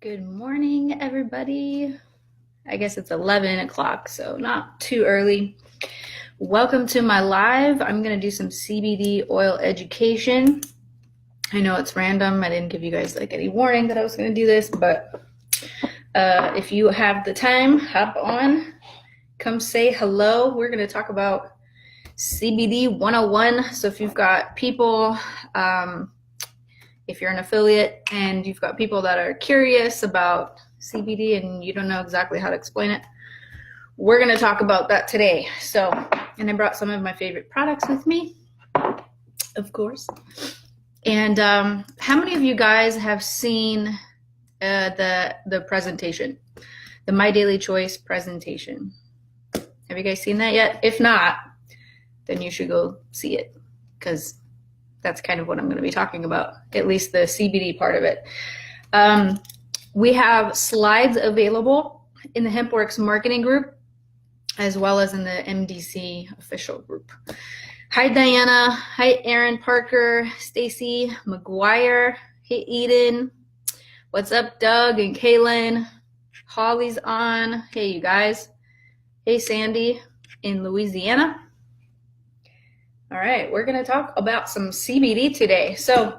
Good morning, everybody. I guess it's 11 o'clock, so not too early. Welcome to my live. I'm going to do some CBD oil education. I know it's random. I didn't give you guys like any warning that I was going to do this, but if you have the time, hop on. Come say hello. We're going to talk about CBD 101. So if you've got people, if you're an affiliate and you've got people that are curious about CBD and you don't know exactly how to explain it, we're going to talk about that today. So, and I brought some of my favorite products with me, of course. And how many of you guys have seen the presentation, the My Daily Choice presentation? Have you guys seen that yet? If not, then you should go see it, because that's kind of what I'm going to be talking about, at least the CBD part of it. We have slides available in the HempWorks marketing group, as well as in the MDC official group. Hi, Diana. Hi, Aaron Parker, Stacy McGuire. Hey, Eden. What's up, Doug and Kaylin? Holly's on. Hey, you guys. Hey, Sandy in Louisiana. All right, we're going to talk about some CBD today. So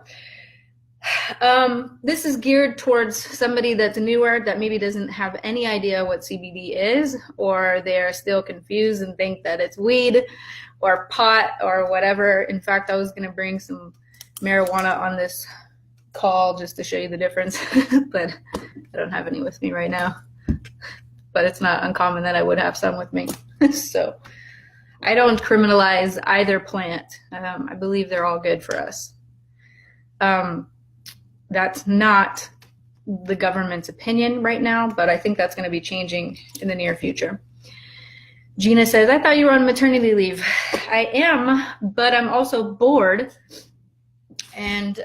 this is geared towards somebody that's newer, that maybe doesn't have any idea what CBD is, or they're still confused and think that it's weed or pot or whatever. In fact, I was going to bring some marijuana on this call just to show you the difference, but I don't have any with me right now. But it's not uncommon that I would have some with me. So I don't criminalize either plant. I believe they're all good for us. That's not the government's opinion right now, but I think that's going to be changing in the near future. Gina says, I thought you were on maternity leave. I am, but I'm also bored and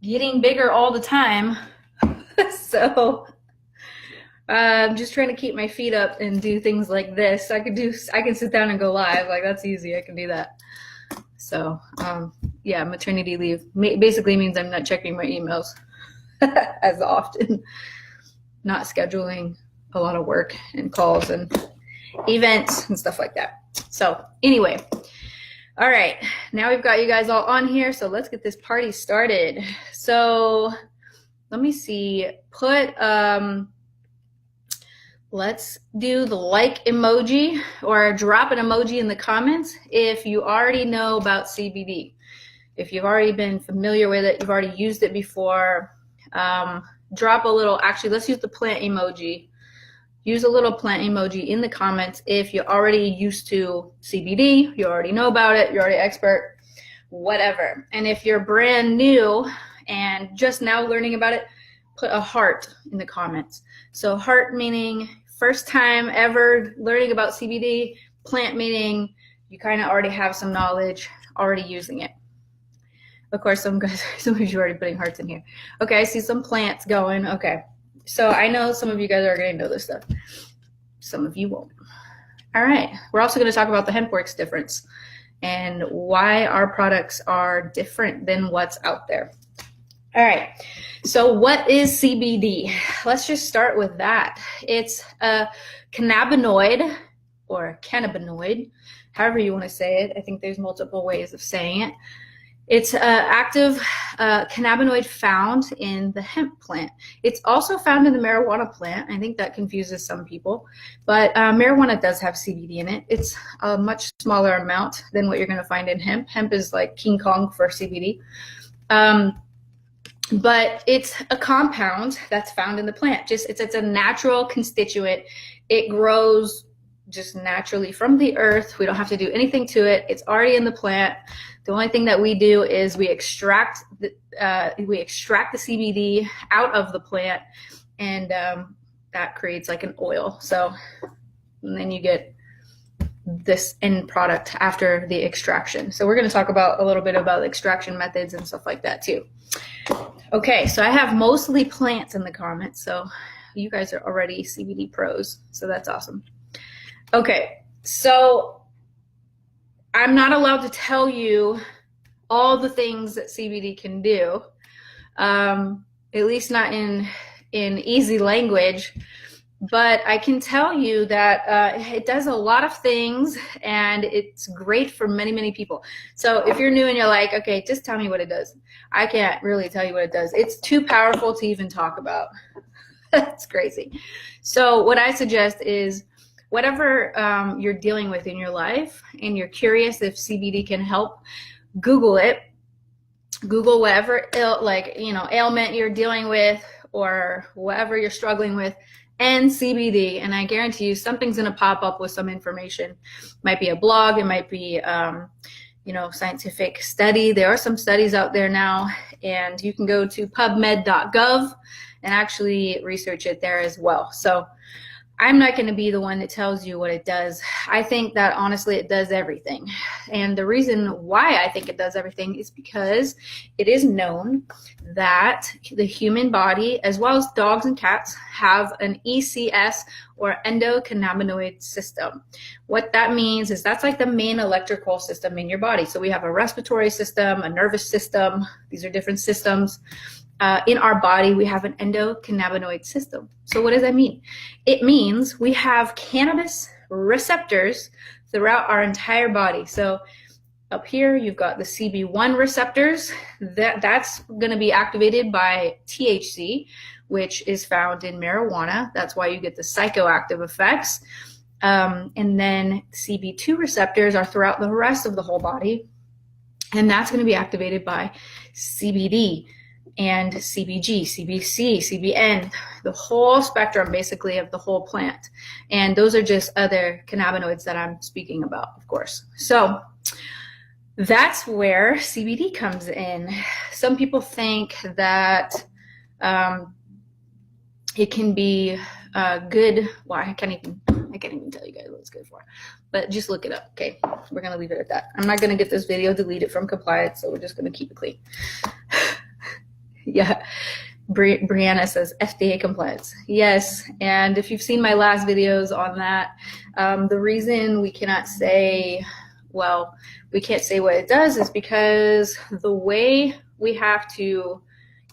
getting bigger all the time. So I'm just trying to keep my feet up and do things like this. I can sit down and go live. Like, that's easy. I can do that. So, yeah, maternity leave basically means I'm not checking my emails as often, not scheduling a lot of work and calls and events and stuff like that. So anyway, all right, now we've got you guys all on here. So let's get this party started. So let me see, let's do the like emoji, or drop an emoji in the comments if you already know about CBD. If you've already been familiar with it, you've already used it before, drop a little, actually let's use the plant emoji. Use a little plant emoji in the comments if you're already used to CBD, you already know about it, you're already expert, whatever. And if you're brand new and just now learning about it, put a heart in the comments. So heart meaning first time ever learning about CBD, plant meaning you kind of already have some knowledge, already using it. Of course, some of you are already putting hearts in here. Okay, I see some plants going. Okay, so I know some of you guys are going to know this stuff. Some of you won't. All right, we're also going to talk about the HempWorks difference and why our products are different than what's out there. All right, so what is CBD? Let's just start with that. It's a cannabinoid, or cannabinoid, however you want to say it. I think there's multiple ways of saying it. It's an active cannabinoid found in the hemp plant. It's also found in the marijuana plant. I think that confuses some people, but marijuana does have CBD in it. It's a much smaller amount than what you're going to find in hemp. Hemp is like King Kong for CBD. But it's a compound that's found in the plant. It's a natural constituent. It grows just naturally from the earth. We don't have to do anything to it. It's already in the plant. The only thing that we do is we extract the CBD out of the plant, and that creates like an oil. So, and then you get this end product after the extraction. So we're going to talk about a little bit about extraction methods and stuff like that too. Okay, so I have mostly plants in the comments, so you guys are already CBD pros, so that's awesome. Okay, so I'm not allowed to tell you all the things that CBD can do. at least not in easy language. But I can tell you that it does a lot of things, and it's great for many, many people. So if you're new and you're like, okay, just tell me what it does, I can't really tell you what it does. It's too powerful to even talk about. That's crazy. So what I suggest is whatever you're dealing with in your life and you're curious if CBD can help, Google it. Google whatever ailment you're dealing with or whatever you're struggling with, and CBD, and I guarantee you something's going to pop up with some information. It might be a blog, it might be scientific study. There are some studies out there now, and you can go to pubmed.gov and actually research it there as well. So I'm not going to be the one that tells you what it does. I think that honestly it does everything. And the reason why I think it does everything is because it is known that the human body, as well as dogs and cats, have an ECS or endocannabinoid system. What that means is that's like the main electrical system in your body. So we have a respiratory system, a nervous system. These are different systems. In our body, we have an endocannabinoid system. So what does that mean? It means we have cannabis receptors throughout our entire body. So up here, you've got the CB1 receptors. That's going to be activated by THC, which is found in marijuana. That's why you get the psychoactive effects. And then CB2 receptors are throughout the rest of the whole body. And that's going to be activated by CBD. And CBG, CBC, CBN, the whole spectrum basically of the whole plant. And those are just other cannabinoids that I'm speaking about, of course. So that's where CBD comes in. Some people think that it can be good. Well, I can't even tell you guys what it's good for, but just look it up. Okay, we're gonna leave it at that. I'm not gonna get this video deleted from compliance, so we're just gonna keep it clean. Yeah, Brianna says FDA compliance. Yes, and if you've seen my last videos on that, the reason we cannot say, well, we can't say what it does is because the way we have to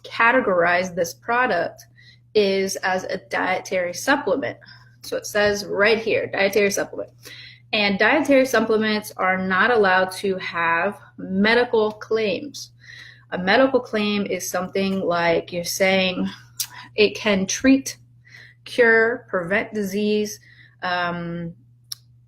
categorize this product is as a dietary supplement. So it says right here, dietary supplement. And dietary supplements are not allowed to have medical claims. A medical claim is something like you're saying it can treat, cure, prevent disease,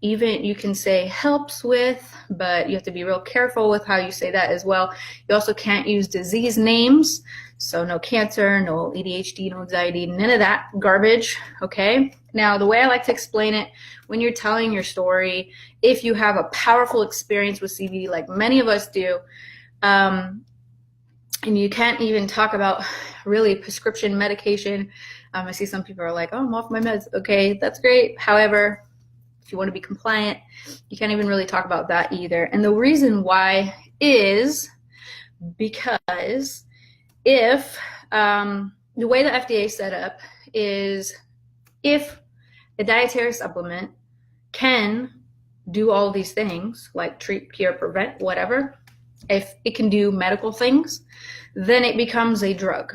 even you can say helps with, but you have to be real careful with how you say that as well. You also can't use disease names. So no cancer, no ADHD, no anxiety, none of that garbage, okay? Now, the way I like to explain it, when you're telling your story, if you have a powerful experience with CBD like many of us do, and you can't even talk about really prescription medication. I see some people are like, oh, I'm off my meds. Okay, that's great. However, if you want to be compliant, you can't even really talk about that either. And the reason why is because if the way the FDA is set up is if a dietary supplement can do all these things, like treat, cure, prevent, whatever, if it can do medical things, then it becomes a drug.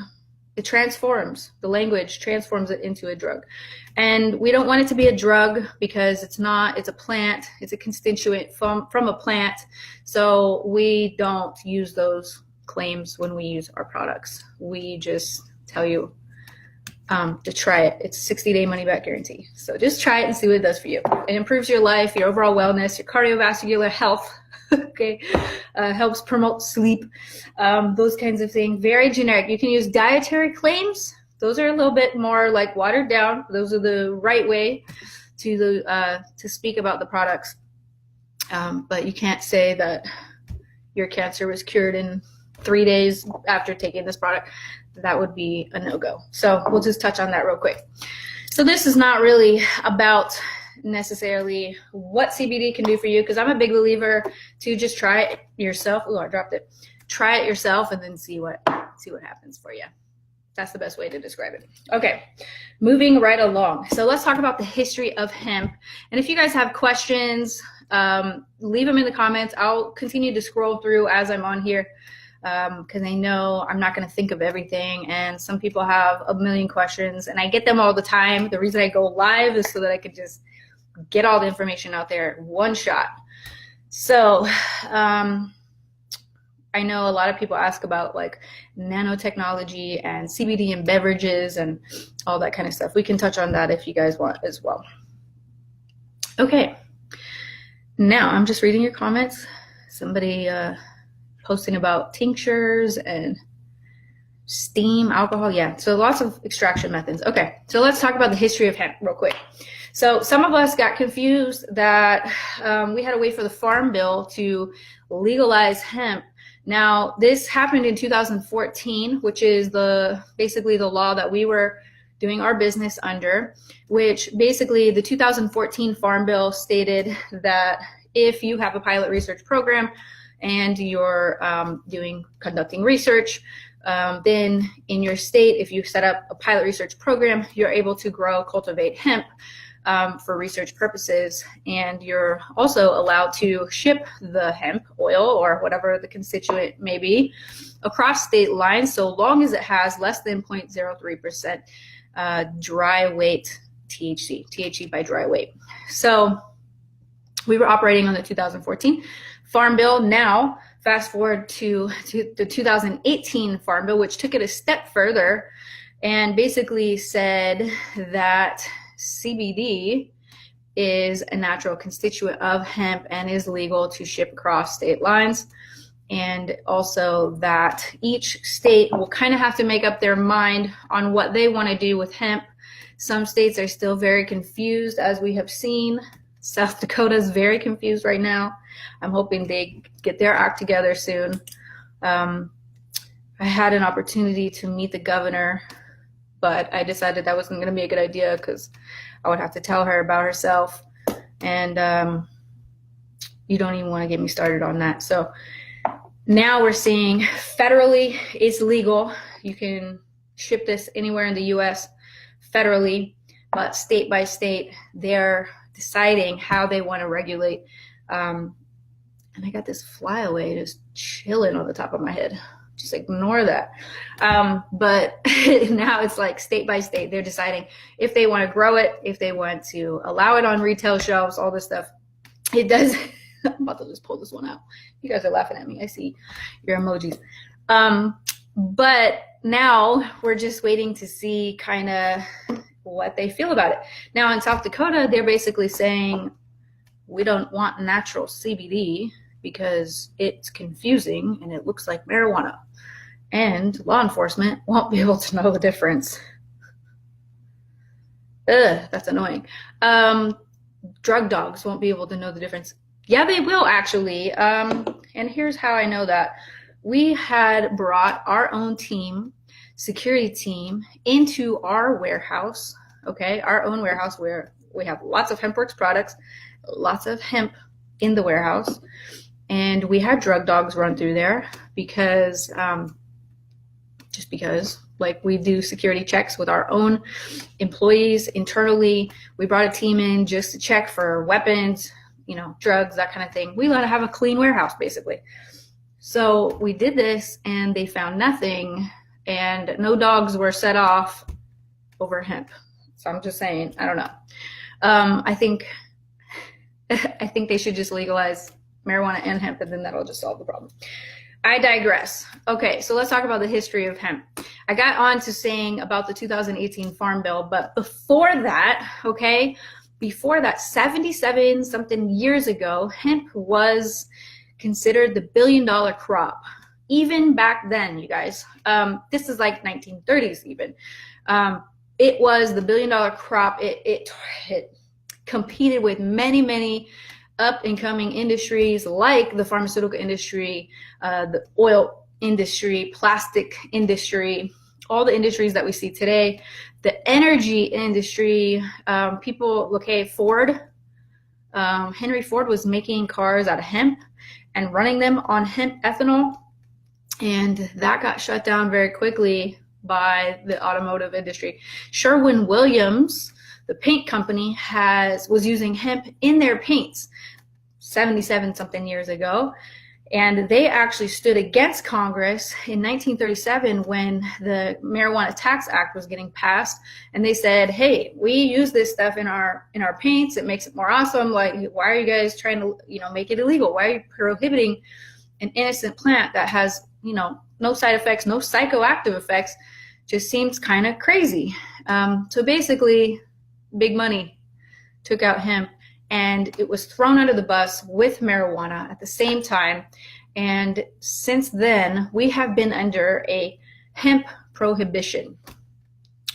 It transforms, the language transforms it into a drug. And we don't want it to be a drug because it's not, it's a plant, it's a constituent from a plant. So we don't use those claims when we use our products. We just tell you to try it. It's a 60-day money-back guarantee. So just try it and see what it does for you. It improves your life, your overall wellness, your cardiovascular health. Okay, helps promote sleep, those kinds of things. Very generic. You can use dietary claims. Those are a little bit more like watered down. Those are the right way to speak about the products. But you can't say that your cancer was cured in 3 days after taking this product. That would be a no-go. So we'll just touch on that real quick. So this is not really about necessarily what CBD can do for you, because I'm a big believer to just try it yourself. Oh, I dropped it. Try it yourself and then see what happens for you. That's the best way to describe it. Okay, moving right along. So let's talk about the history of hemp. And if you guys have questions, leave them in the comments. I'll continue to scroll through as I'm on here. because I know I'm not going to think of everything, and some people have a million questions, and I get them all the time. The reason I go live is so that I can just get all the information out there in one shot. So I know a lot of people ask about like nanotechnology and CBD in beverages and all that kind of stuff. We can touch on that if you guys want as well. Okay, now I'm just reading your comments. Somebody posting about tinctures and steam, alcohol. Yeah, so lots of extraction methods. Okay, so let's talk about the history of hemp real quick. So some of us got confused that we had to wait for the Farm Bill to legalize hemp. Now, this happened in 2014, which is basically the law that we were doing our business under, which basically the 2014 Farm Bill stated that if you have a pilot research program and you're conducting research, then in your state, if you set up a pilot research program, you're able to cultivate hemp for research purposes, and you're also allowed to ship the hemp oil or whatever the constituent may be across state lines, so long as it has less than 0.03% dry weight THC by dry weight. So we were operating on the 2014 Farm Bill. Now, fast forward to the 2018 Farm Bill, which took it a step further and basically said that CBD is a natural constituent of hemp and is legal to ship across state lines. And also that each state will kind of have to make up their mind on what they want to do with hemp. Some states are still very confused, as we have seen. South Dakota is very confused right now. I'm hoping they get their act together soon. I had an opportunity to meet the governor, but I decided that wasn't going to be a good idea because I would have to tell her about herself. And you don't even want to get me started on that. So now we're seeing federally it's legal. You can ship this anywhere in the U.S. federally, but state by state, they're deciding how they want to regulate. And I got this flyaway just chilling on the top of my head. Just ignore that. But now it's like state by state, they're deciding if they want to grow it, if they want to allow it on retail shelves, all this stuff. It does. I'm about to just pull this one out. You guys are laughing at me. I see your emojis. But now we're just waiting to see kind of what they feel about it. Now in South Dakota, they're basically saying we don't want natural CBD because it's confusing and it looks like marijuana, and law enforcement won't be able to know the difference. That's annoying. Drug dogs won't be able to know the difference. Yeah, they will actually. And here's how I know that. We had brought our own security team into our warehouse, okay? Our own warehouse where we have lots of HempWorks products, lots of hemp in the warehouse. And we had drug dogs run through there because, just because, like we do security checks with our own employees internally. We brought a team in just to check for weapons, drugs, that kind of thing. We let it have a clean warehouse, basically. So we did this and they found nothing, and no dogs were set off over hemp. So I'm just saying, I don't know. I think they should just legalize marijuana and hemp, and then that'll just solve the problem. I digress. Okay, so let's talk about the history of hemp. I got on to saying about the 2018 Farm Bill, but before that, 77 something years ago, hemp was considered the billion-dollar crop. Even back then, you guys, this is like 1930s even. It was the billion-dollar crop. It competed with many up-and-coming industries like the pharmaceutical industry, the oil industry, plastic industry, all the industries that we see today, the energy industry. Ford, Henry Ford was making cars out of hemp and running them on hemp ethanol, and that got shut down very quickly by the automotive industry. Sherwin-Williams, the paint company, was using hemp in their paints 77 something years ago, And they actually stood against Congress in 1937 when the Marijuana Tax Act was getting passed. And they said, hey, we use this stuff in our paints. It makes it more awesome. Like, why are you guys trying to, make it illegal? Why are you prohibiting an innocent plant that has, no side effects, no psychoactive effects? Just seems kind of crazy. So basically, big money took out hemp, and it was thrown under the bus with marijuana at the same time. And since then, we have been under a hemp prohibition,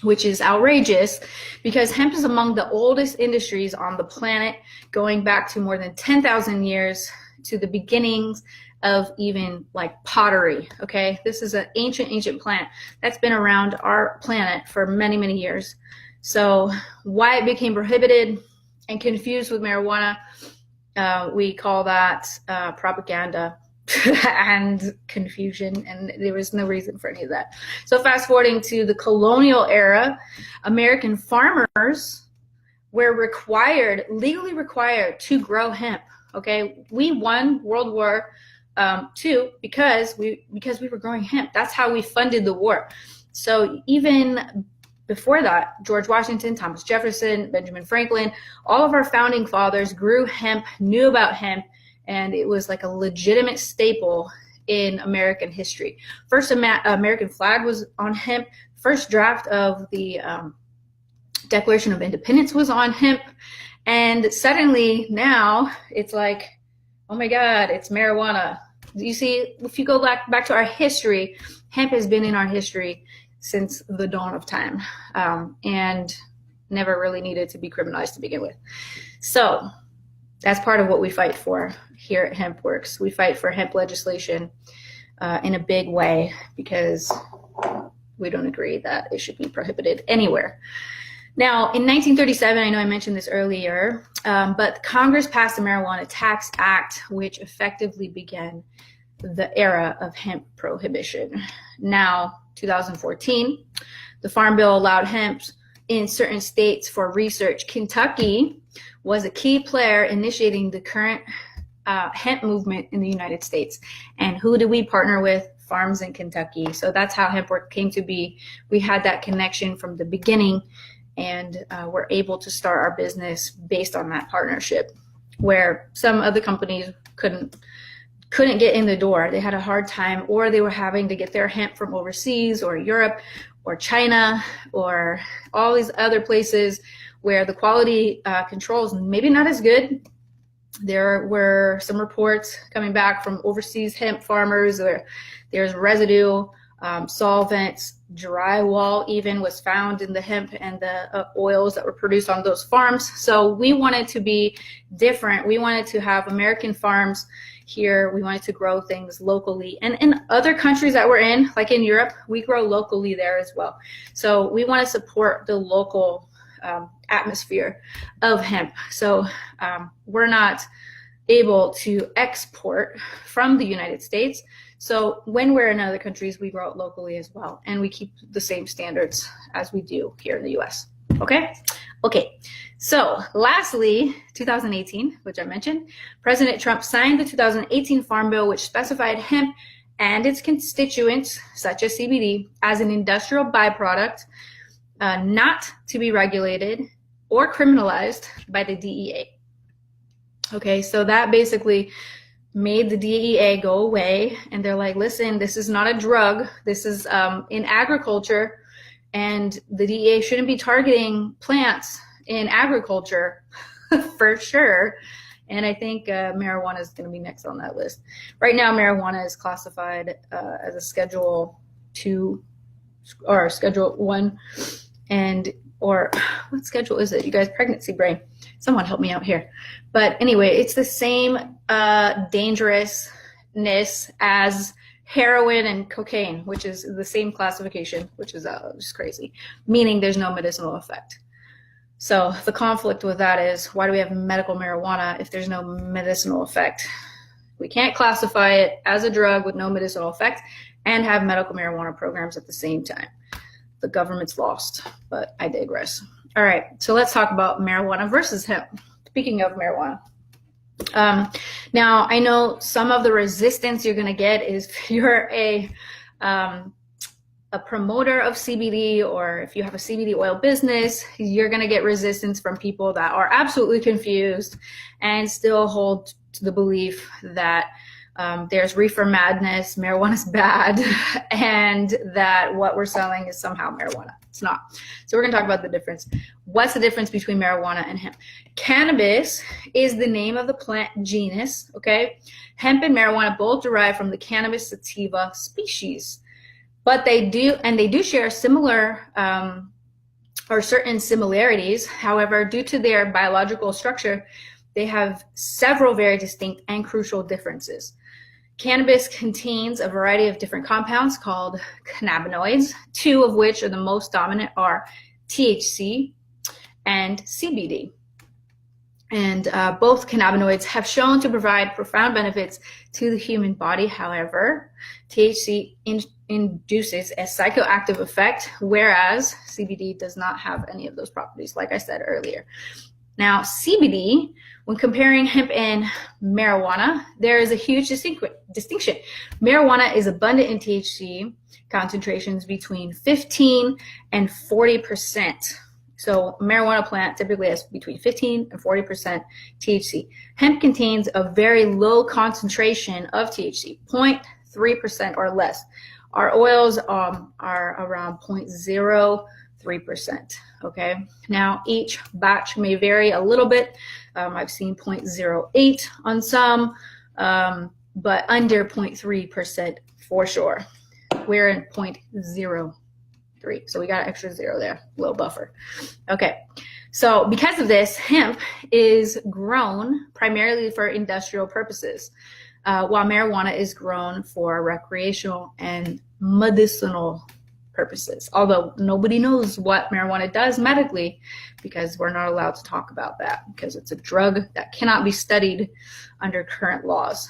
which is outrageous because hemp is among the oldest industries on the planet, going back to more than 10,000 years, to the beginnings of even like pottery. Okay, this is an ancient plant that's been around our planet for many, many years. So why it became prohibited and confused with marijuana, we call that propaganda and confusion, and there was no reason for any of that. So fast forwarding to the colonial era, American farmers were legally required to grow hemp. Okay, we won World War II because we were growing hemp. That's how we funded the war. So even before that, George Washington, Thomas Jefferson, Benjamin Franklin, all of our founding fathers grew hemp, knew about hemp, and it was like a legitimate staple in American history. First American flag was on hemp. First draft of the Declaration of Independence was on hemp. And suddenly now it's like, oh my God, it's marijuana. You see, if you go back to our history, hemp has been in our history since the dawn of time, and never really needed to be criminalized to begin with. So that's part of what we fight for here at HempWorks. We fight for hemp legislation in a big way because we don't agree that it should be prohibited anywhere. Now, in 1937, I know I mentioned this earlier, but Congress passed the Marijuana Tax Act, which effectively began the era of hemp prohibition. Now, 2014, the Farm Bill allowed hemp in certain states for research. Kentucky was a key player initiating the current hemp movement in the United States. And who do we partner with? Farms in Kentucky. So that's how HempWorks came to be. We had that connection from the beginning, and we're able to start our business based on that partnership, where some other companies couldn't get in the door. They had a hard time, or they were having to get their hemp from overseas or Europe or China or all these other places where the quality controls maybe not as good. There were some reports coming back from overseas hemp farmers where there's residue, solvents, drywall even was found in the hemp and the oils that were produced on those farms. So we wanted to be different. We wanted to have American farms here. We wanted to grow things locally. And in other countries that we're in, like in Europe, we grow locally there as well. So we want to support the local atmosphere of hemp. So we're not able to export from the United States. So when we're in other countries, we grow it locally as well. And we keep the same standards as we do here in the US. Okay? Okay. So lastly, 2018, which I mentioned, President Trump signed the 2018 Farm Bill, which specified hemp and its constituents, such as CBD, as an industrial byproduct, not to be regulated or criminalized by the DEA. Okay, so that basically made the DEA go away, and they're like, listen, this is not a drug. This is in agriculture, and the DEA shouldn't be targeting plants in agriculture for sure. And I think marijuana is going to be next on that list. Right now, marijuana is classified as a Schedule 2 or Schedule 1, or what schedule is it? You guys, pregnancy brain. Someone help me out here. But anyway, it's the same dangerousness as heroin and cocaine, which is the same classification, which is just crazy, meaning there's no medicinal effect. So the conflict with that is, why do we have medical marijuana if there's no medicinal effect? We can't classify it as a drug with no medicinal effect and have medical marijuana programs at the same time. The government's lost, but I digress. All right, so let's talk about marijuana versus hemp. Speaking of marijuana, Now, I know some of the resistance you're going to get is if you're a promoter of CBD, or if you have a CBD oil business, you're going to get resistance from people that are absolutely confused and still hold to the belief that there's reefer madness, marijuana's bad, and that what we're selling is somehow marijuana. It's not. So we're going to talk about the difference. What's the difference between marijuana and hemp? Cannabis is the name of the plant genus, okay? Hemp and marijuana both derive from the cannabis sativa species. But they do share similar or certain similarities. However, due to their biological structure, they have several very distinct and crucial differences. Cannabis contains a variety of different compounds called cannabinoids, two of which are the most dominant are THC and CBD. And both cannabinoids have shown to provide profound benefits to the human body. However, THC induces a psychoactive effect, whereas CBD does not have any of those properties, like I said earlier. Now, CBD, when comparing hemp and marijuana, there is a huge distinction. Marijuana is abundant in THC concentrations between 15 and 40%. So marijuana plant typically has between 15 and 40% THC. Hemp contains a very low concentration of THC, 0.3% or less. Our oils are around 0.03%, okay? Now, each batch may vary a little bit. I've seen 0.08 on some, but under 0.3% for sure. We're in 0.03. So we got an extra zero there, little buffer. Okay, so because of this, hemp is grown primarily for industrial purposes, while marijuana is grown for recreational and medicinal purposes. Although nobody knows what marijuana does medically, because we're not allowed to talk about that, because it's a drug that cannot be studied under current laws.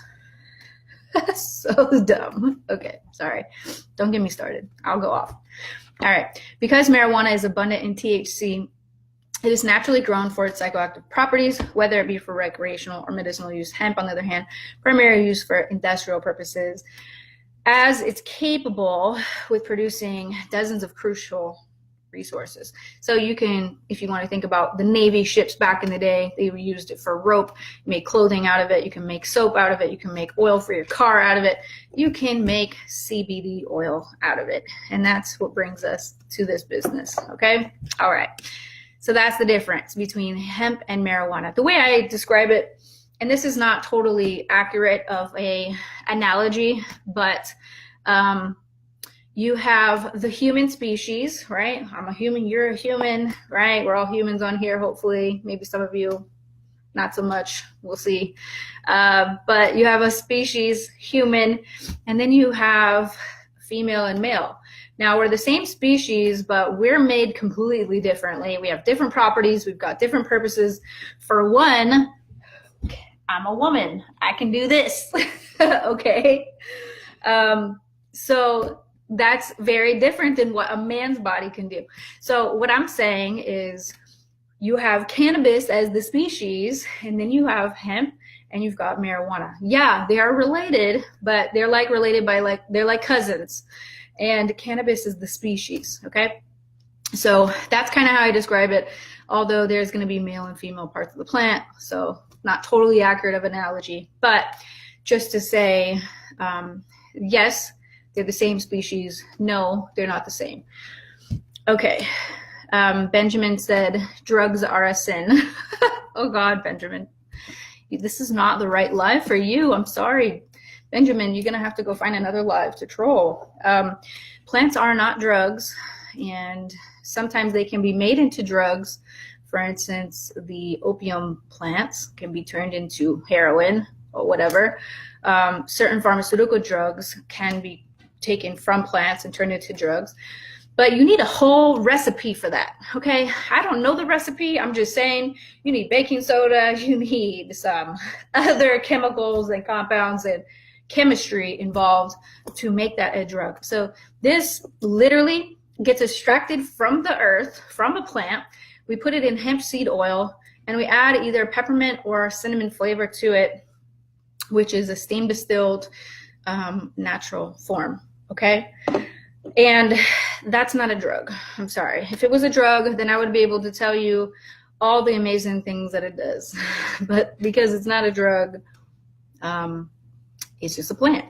So dumb. Okay, sorry. Don't get me started. I'll go off. All right. Because marijuana is abundant in THC, it is naturally grown for its psychoactive properties, whether it be for recreational or medicinal use. Hemp, on the other hand, primary use for industrial purposes, as it's capable with producing dozens of crucial resources. So you can, if you want to think about the Navy ships back in the day, they used it for rope, make clothing out of it, you can make soap out of it, you can make oil for your car out of it, you can make CBD oil out of it. And that's what brings us to this business, okay? All right. So that's the difference between hemp and marijuana. The way I describe it, and this is not totally accurate of a analogy, but you have the human species, right? I'm a human, you're a human, right? We're all humans on here, hopefully. Maybe some of you, not so much, we'll see. But you have a species, human, and then you have female and male. Now, we're the same species, but we're made completely differently. We have different properties. We've got different purposes. For one, I'm a woman. I can do this, okay? So that's very different than what a man's body can do. So what I'm saying is you have cannabis as the species, and then you have hemp, and you've got marijuana. Yeah, they are related, but they're like related by they're like cousins. And cannabis is the species, okay? So that's kind of how I describe it, although there's going to be male and female parts of the plant, so not totally accurate of analogy, but just to say, yes, they're the same species. No, they're not the same. Okay. Benjamin said, drugs are a sin. Oh God, Benjamin, this is not the right live for you. I'm sorry. Benjamin, you're going to have to go find another live to troll. Plants are not drugs, and sometimes they can be made into drugs. For instance, the opium plants can be turned into heroin or whatever. Certain pharmaceutical drugs can be taken from plants and turned into drugs. But you need a whole recipe for that, okay? I don't know the recipe. I'm just saying you need baking soda. You need some other chemicals and compounds and chemistry involved to make that a drug. So this literally gets extracted from the earth, from a plant. We put it in hemp seed oil, and we add either peppermint or cinnamon flavor to it, which is a steam distilled natural form, okay? And that's not a drug. I'm sorry. If it was a drug, then I would be able to tell you all the amazing things that it does. But because it's not a drug, it's just a plant.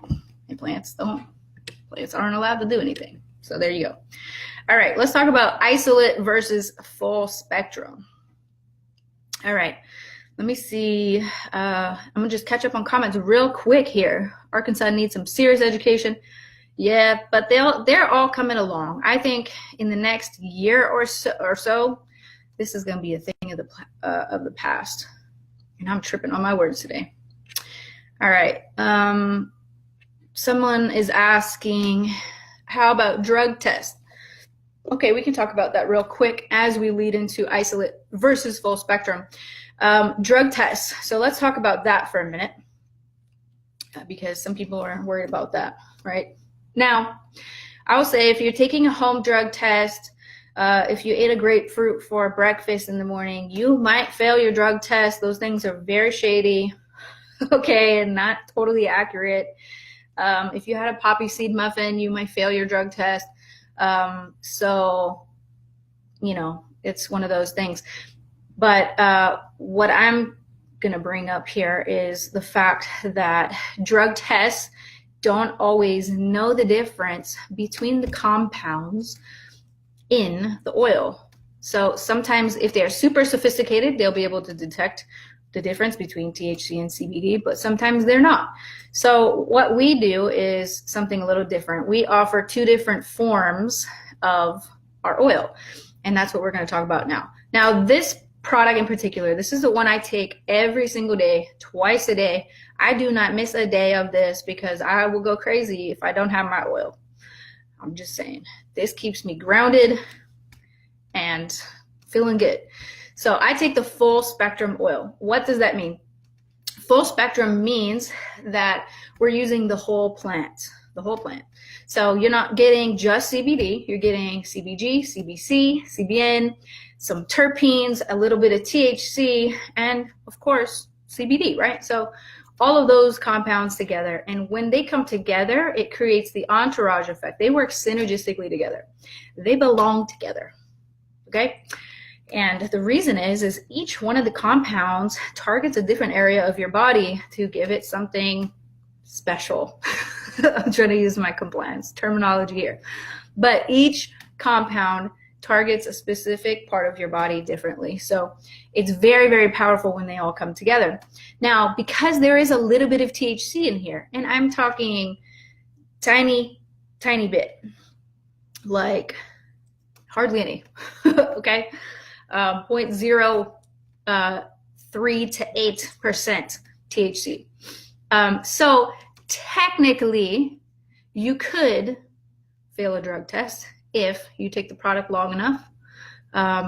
And plants aren't allowed to do anything. So there you go. All right, let's talk about isolate versus full spectrum. All right, let me see. I'm gonna just catch up on comments real quick here. Arkansas needs some serious education. Yeah, but they're all coming along. I think in the next year or so, this is gonna be a thing of the past. And I'm tripping on my words today. All right. Someone is asking, how about drug tests? Okay, we can talk about that real quick as we lead into isolate versus full spectrum. Drug tests. So let's talk about that for a minute because some people are worried about that, right? Now, I will say if you're taking a home drug test, if you ate a grapefruit for breakfast in the morning, you might fail your drug test. Those things are very shady, okay, and not totally accurate. If you had a poppy seed muffin, you might fail your drug test. So, you know, it's one of those things. But what I'm going to bring up here is the fact that drug tests don't always know the difference between the compounds in the oil. So sometimes if they're super sophisticated, they'll be able to detect the difference between THC and CBD, but sometimes they're not. So what we do is something a little different. We offer two different forms of our oil, and that's what we're going to talk about now. Now, this product in particular, this is the one I take every single day, twice a day. I do not miss a day of this because I will go crazy if I don't have my oil. I'm just saying, this keeps me grounded and feeling good. So I take the full spectrum oil. What does that mean? Full spectrum means that we're using the whole plant, So you're not getting just CBD, you're getting CBG, CBC, CBN, some terpenes, a little bit of THC, and of course, CBD, right? So all of those compounds together. And when they come together, it creates the entourage effect. They work synergistically together. They belong together, okay? And the reason is each one of the compounds targets a different area of your body to give it something special. I'm trying to use my compliance terminology here. But each compound targets a specific part of your body differently. So it's very, very powerful when they all come together. Now, because there is a little bit of THC in here, and I'm talking tiny, tiny bit, like hardly any, okay? 0.03 to 8% THC. So technically, you could fail a drug test if you take the product long enough,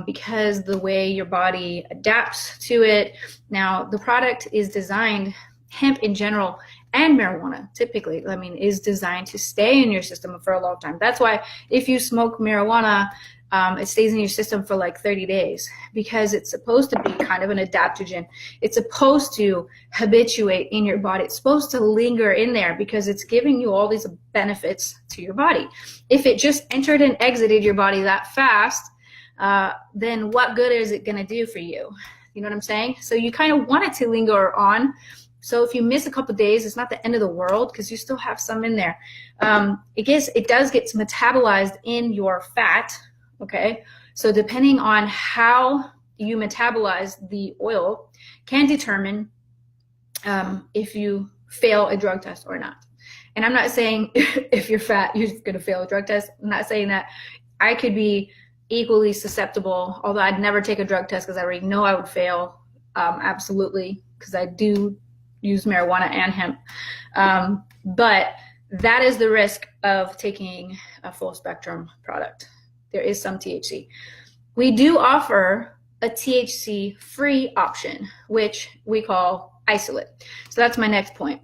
because the way your body adapts to it. Now, the product is designed, hemp in general, and marijuana typically, is designed to stay in your system for a long time. That's why if you smoke marijuana, it stays in your system for like 30 days because it's supposed to be kind of an adaptogen. It's supposed to habituate in your body. It's supposed to linger in there because it's giving you all these benefits to your body. If it just entered and exited your body that fast, then what good is it going to do for you? You know what I'm saying? So you kind of want it to linger on. So if you miss a couple of days, it's not the end of the world because you still have some in there. It does get metabolized in your fat. Okay, so depending on how you metabolize the oil can determine if you fail a drug test or not. And I'm not saying if you're fat, you're going to fail a drug test. I'm not saying that. I could be equally susceptible, although I'd never take a drug test because I already know I would fail, absolutely, because I do use marijuana and hemp. But that is the risk of taking a full spectrum product. There is some THC. We do offer a THC-free option, which we call isolate. So that's my next point.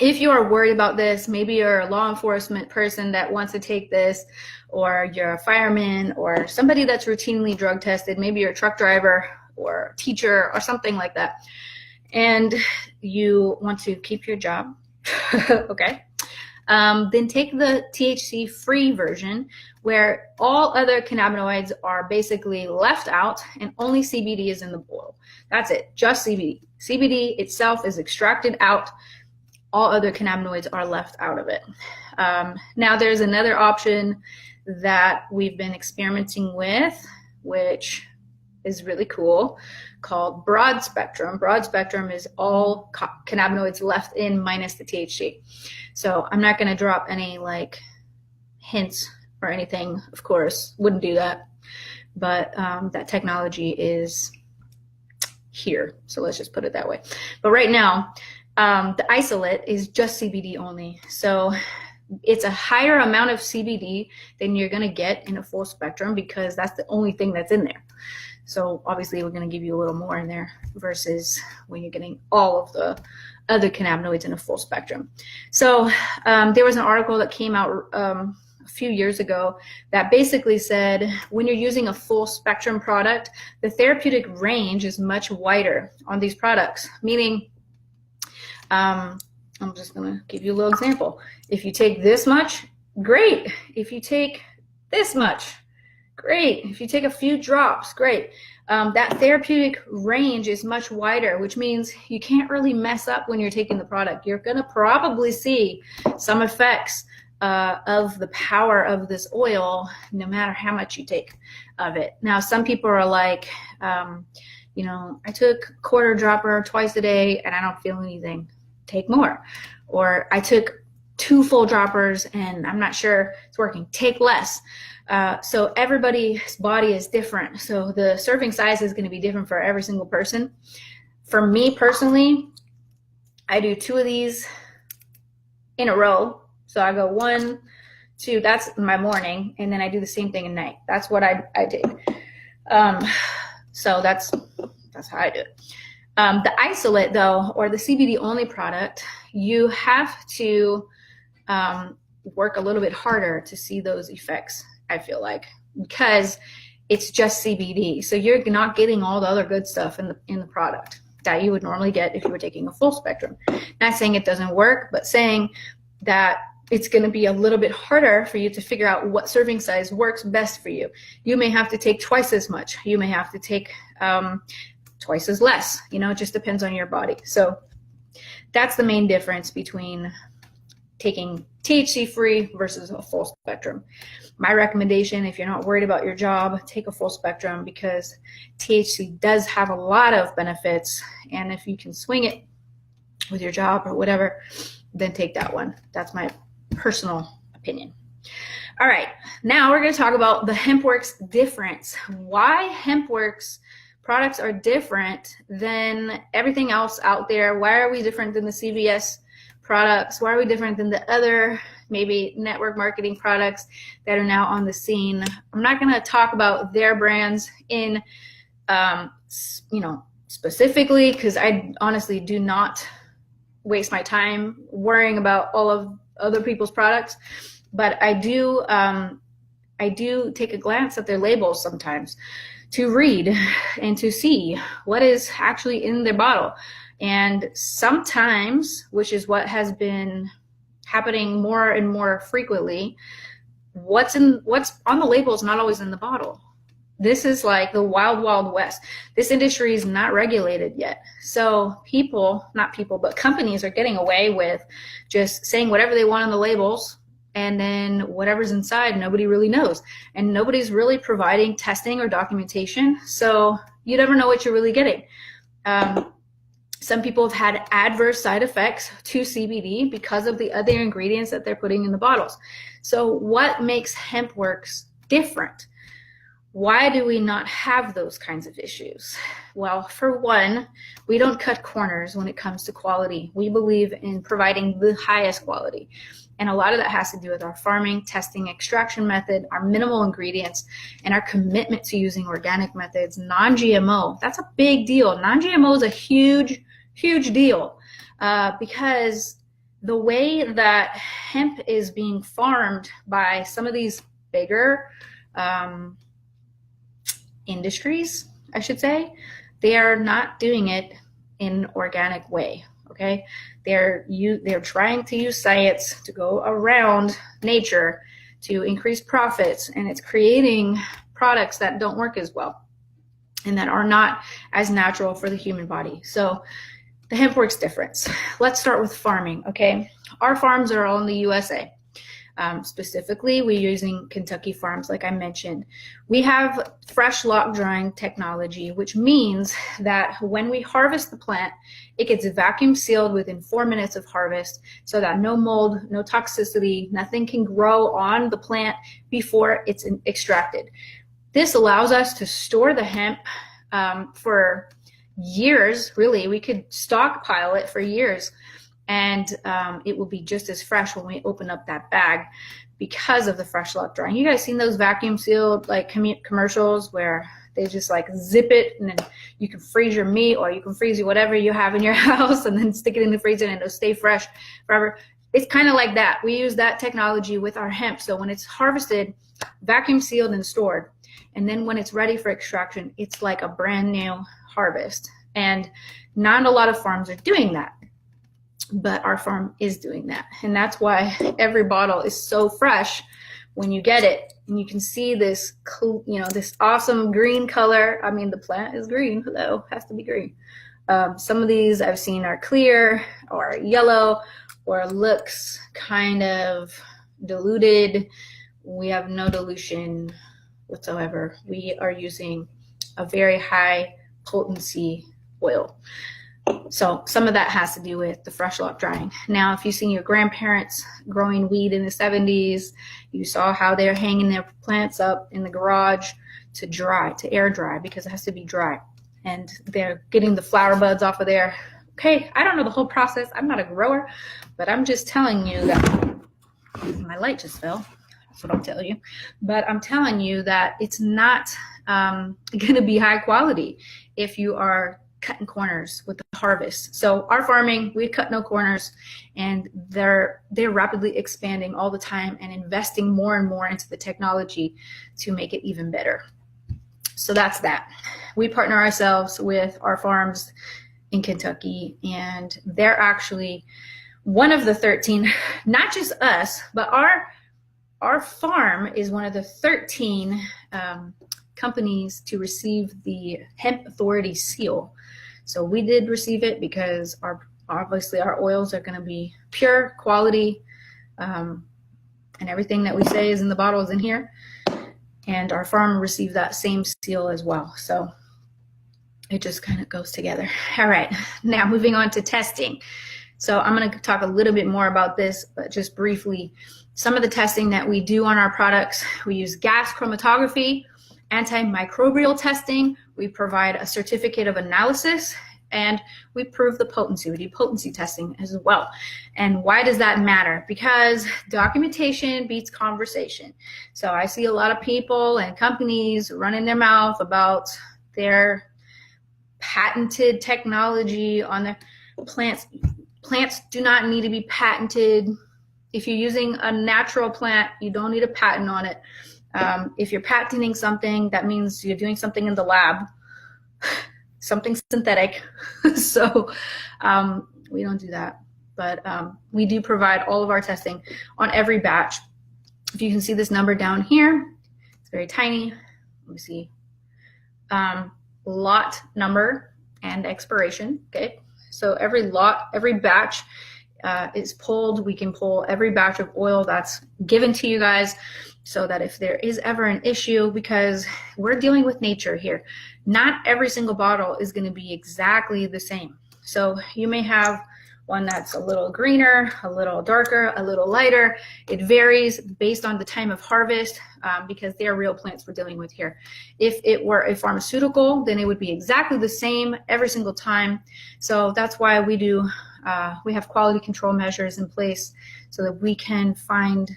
If you are worried about this, maybe you're a law enforcement person that wants to take this, or you're a fireman, or somebody that's routinely drug tested, maybe you're a truck driver, or teacher or something like that, and you want to keep your job, okay, then take the THC-free version where all other cannabinoids are basically left out and only CBD is in the oil. That's it, just CBD. CBD itself is extracted out. All other cannabinoids are left out of it. Now there's another option that we've been experimenting with, which is really cool, called broad spectrum. Broad spectrum is all cannabinoids left in minus the THC. So I'm not going to drop any like hints or anything, of course, wouldn't do that. But that technology is here. So let's just put it that way. But right now, the isolate is just CBD only. So it's a higher amount of CBD than you're going to get in a full spectrum because that's the only thing that's in there. So obviously we're going to give you a little more in there versus when you're getting all of the other cannabinoids in a full spectrum. So there was an article that came out a few years ago that basically said when you're using a full spectrum product, the therapeutic range is much wider on these products, meaning I'm just going to give you a little example. If you take this much, great. If you take this much, great. If you take a few drops, great. That therapeutic range is much wider, which means you can't really mess up when you're taking the product. You're going to probably see some effects of the power of this oil, no matter how much you take of it. Now, some people are like, you know, I took a quarter dropper twice a day and I don't feel anything. Take more. Or I took 2 full droppers and I'm not sure it's working. Take less. So everybody's body is different. So the serving size is going to be different for every single person. For me personally, I do 2 of these in a row. So I go 1, 2, that's my morning. And then I do the same thing at night. That's what I take. So that's how I do it. The isolate though, or the CBD only product, you have to work a little bit harder to see those effects, I feel like, because it's just CBD. So you're not getting all the other good stuff in the product that you would normally get if you were taking a full spectrum. Not saying it doesn't work, but saying that it's going to be a little bit harder for you to figure out what serving size works best for you. You may have to take twice as much. You may have to take twice as less. You know, it just depends on your body. So that's the main difference between taking THC free versus a full spectrum. My recommendation, if you're not worried about your job, take a full spectrum because THC does have a lot of benefits. And if you can swing it with your job or whatever, then take that one. That's my personal opinion. All right, now we're going to talk about the HempWorks difference. Why HempWorks products are different than everything else out there. Why are we different than the CVS products? Why are we different than the other maybe network marketing products that are now on the scene? I'm not going to talk about their brands in, specifically, because I honestly do not waste my time worrying about all of other people's products. But I do take a glance at their labels sometimes to read and to see what is actually in their bottle. And sometimes, which is what has been happening more and more frequently, what's on the label is not always in the bottle. This is like the wild, wild west. This industry is not regulated yet. So companies are getting away with just saying whatever they want on the labels, and then whatever's inside, nobody really knows. And nobody's really providing testing or documentation. So you never know what you're really getting. Some people have had adverse side effects to CBD because of the other ingredients that they're putting in the bottles. So what makes HempWorks different? Why do we not have those kinds of issues? Well, for one, we don't cut corners when it comes to quality. We believe in providing the highest quality. And a lot of that has to do with our farming, testing, extraction method, our minimal ingredients, and our commitment to using organic methods, non-GMO. That's a big deal. Non-GMO is a huge, huge deal because the way that hemp is being farmed by some of these bigger industries, I should say, they are not doing it in an organic way. Okay, they're trying to use science to go around nature to increase profits, and it's creating products that don't work as well and that are not as natural for the human body. So the hemp works different. Let's start with farming. Okay, our farms are all in the USA. Specifically, we're using Kentucky farms, like I mentioned. We have fresh lock drying technology, which means that when we harvest the plant, it gets vacuum sealed within 4 minutes of harvest so that no mold, no toxicity, nothing can grow on the plant before it's extracted. This allows us to store the hemp for years, really. We could stockpile it for years, and it will be just as fresh when we open up that bag because of the fresh lock drying. You guys seen those vacuum sealed like commercials where they just like zip it and then you can freeze your meat or you can freeze whatever you have in your house and then stick it in the freezer and it'll stay fresh forever. It's kind of like that. We use that technology with our hemp. So when it's harvested, vacuum sealed and stored, and then when it's ready for extraction, it's like a brand new harvest. And not a lot of farms are doing that, but our farm is doing that. And that's why every bottle is so fresh when you get it. And you can see this, this awesome green color. I mean, the plant is green. Hello, has to be green. Some of these I've seen are clear or yellow or looks kind of diluted. We have no dilution whatsoever. We are using a very high potency oil. So some of that has to do with the fresh lock drying. Now, if you've seen your grandparents growing weed in the 70s, you saw how they're hanging their plants up in the garage to dry, to air dry, because it has to be dry. And they're getting the flower buds off of there. Okay, I don't know the whole process. I'm not a grower, but I'm just telling you that my light just fell. That's what I'll tell you. But I'm telling you that it's not going to be high quality if you are cutting corners with the harvest. So our farming, we cut no corners, and they're rapidly expanding all the time and investing more and more into the technology to make it even better. So that's that. We partner ourselves with our farms in Kentucky, and they're actually one of the 13, not just us, but our farm is one of the 13 companies to receive the Hemp Authority seal. So we did receive it because obviously our oils are going to be pure quality, and everything that we say is in the bottle is in here. And our farm received that same seal as well. So it just kind of goes together. All right, now moving on to testing. So I'm going to talk a little bit more about this, but just briefly, some of the testing that we do on our products, we use gas chromatography, antimicrobial testing, we provide a certificate of analysis, and we prove the potency. We do potency testing as well. And why does that matter? Because documentation beats conversation. So I see a lot of people and companies running their mouth about their patented technology on their plants. Plants do not need to be patented. If you're using a natural plant, you don't need a patent on it. If you're patenting something, that means you're doing something in the lab, something synthetic. So we don't do that. But we do provide all of our testing on every batch. If you can see this number down here, it's very tiny. Let me see. Lot number and expiration. Okay. So every lot, every batch is pulled. We can pull every batch of oil that's given to you guys, so that if there is ever an issue, because we're dealing with nature here, not every single bottle is going to be exactly the same. So you may have one that's a little greener, a little darker, a little lighter. It varies based on the time of harvest, because they're real plants we're dealing with here. If it were a pharmaceutical, then it would be exactly the same every single time. So that's why we have quality control measures in place so that we can find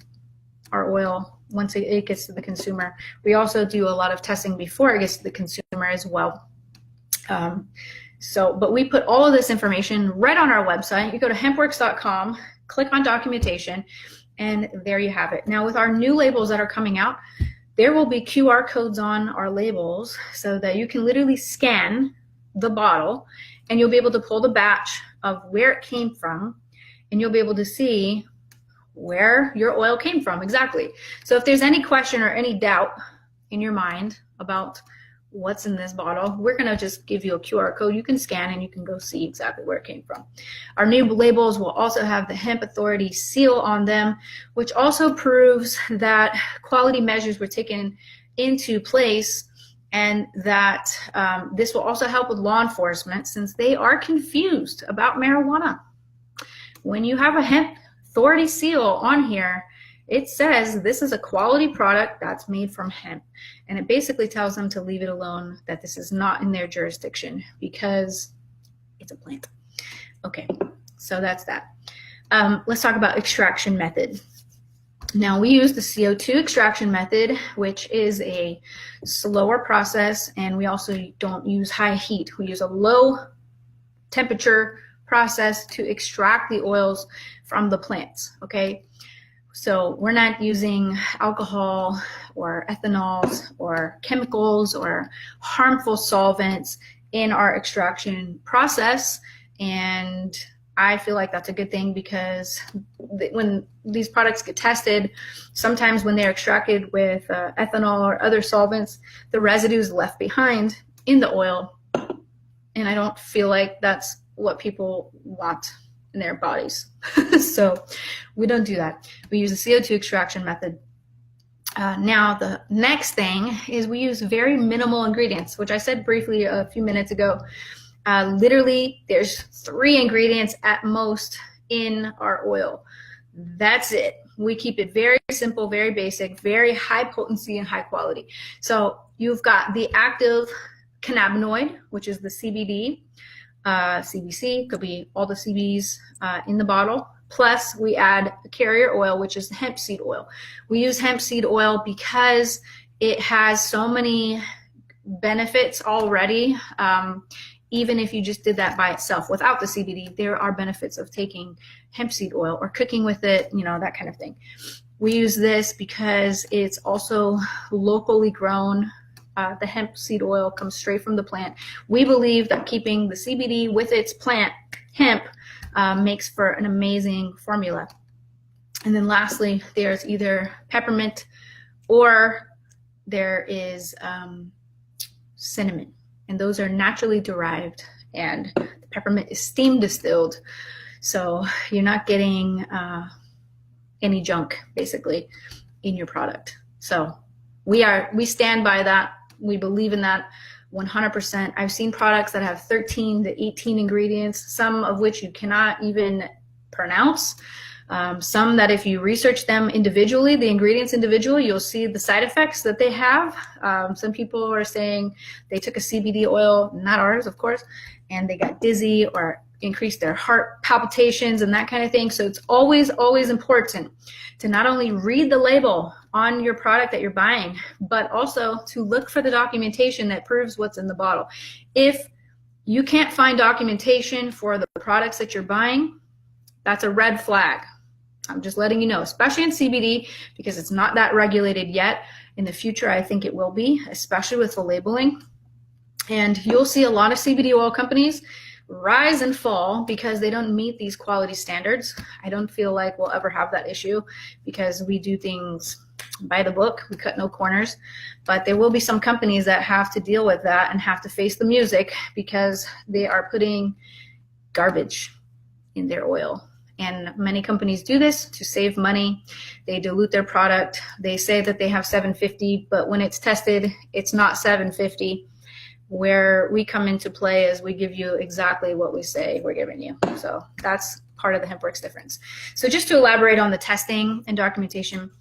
our oil once it gets to the consumer. We also do a lot of testing before it gets to the consumer as well. But we put all of this information right on our website. You go to hempworks.com, click on documentation, and there you have it. Now with our new labels that are coming out, there will be QR codes on our labels so that you can literally scan the bottle, and you'll be able to pull the batch of where it came from, and you'll be able to see where your oil came from exactly. So if there's any question or any doubt in your mind about what's in this bottle, we're going to just give you a QR code you can scan and you can go see exactly where it came from. Our new labels will also have the Hemp Authority seal on them, which also proves that quality measures were taken into place, and that this will also help with law enforcement since they are confused about marijuana. When you have a Hemp Authority seal on here, it says this is a quality product that's made from hemp, and it basically tells them to leave it alone, that this is not in their jurisdiction because it's a plant. Okay, so that's that. Let's talk about extraction method. Now we use the CO2 extraction method, which is a slower process, and we also don't use high heat. We use a low temperature process to extract the oils from the plants, okay? So we're not using alcohol or ethanols or chemicals or harmful solvents in our extraction process, and I feel like that's a good thing because when these products get tested, sometimes when they're extracted with ethanol or other solvents, the residue is left behind in the oil, and I don't feel like that's what people want in their bodies. So we don't do that. We use the CO2 extraction method. Now the next thing is we use very minimal ingredients, which I said briefly a few minutes ago. Literally there's 3 ingredients at most in our oil. That's it. We keep it very simple, very basic, very high potency and high quality. So you've got the active cannabinoid, which is the CBD, CBC, could be all the CBDs in the bottle. Plus we add a carrier oil, which is hemp seed oil. We use hemp seed oil because it has so many benefits already. Even if you just did that by itself without the CBD, there are benefits of taking hemp seed oil or cooking with it, you know, that kind of thing. We use this because it's also locally grown. The hemp seed oil comes straight from the plant. We believe that keeping the CBD with its plant, hemp, makes for an amazing formula. And then lastly, there's either peppermint or there is cinnamon. And those are naturally derived, and the peppermint is steam distilled. So you're not getting any junk basically in your product. So we stand by that. We believe in that 100%. I've seen products that have 13 to 18 ingredients, some of which you cannot even pronounce. Some that if you research them individually, the ingredients individually, you'll see the side effects that they have. Some people are saying they took a CBD oil, not ours, of course, and they got dizzy or increased their heart palpitations and that kind of thing. So it's always, always important to not only read the label on your product that you're buying, but also to look for the documentation that proves what's in the bottle. If you can't find documentation for the products that you're buying, that's a red flag. I'm just letting you know, especially in CBD, because it's not that regulated yet. In the future, I think it will be, especially with the labeling. And you'll see a lot of CBD oil companies rise and fall because they don't meet these quality standards. I don't feel like we'll ever have that issue because we do things by the book. We cut no corners. But there will be some companies that have to deal with that and have to face the music because they are putting garbage in their oil. And many companies do this to save money. They dilute their product. They say that they have 750, but when it's tested, it's not 750. Where we come into play is we give you exactly what we say we're giving you. So that's part of the HempWorks difference. So just to elaborate on the testing and documentation,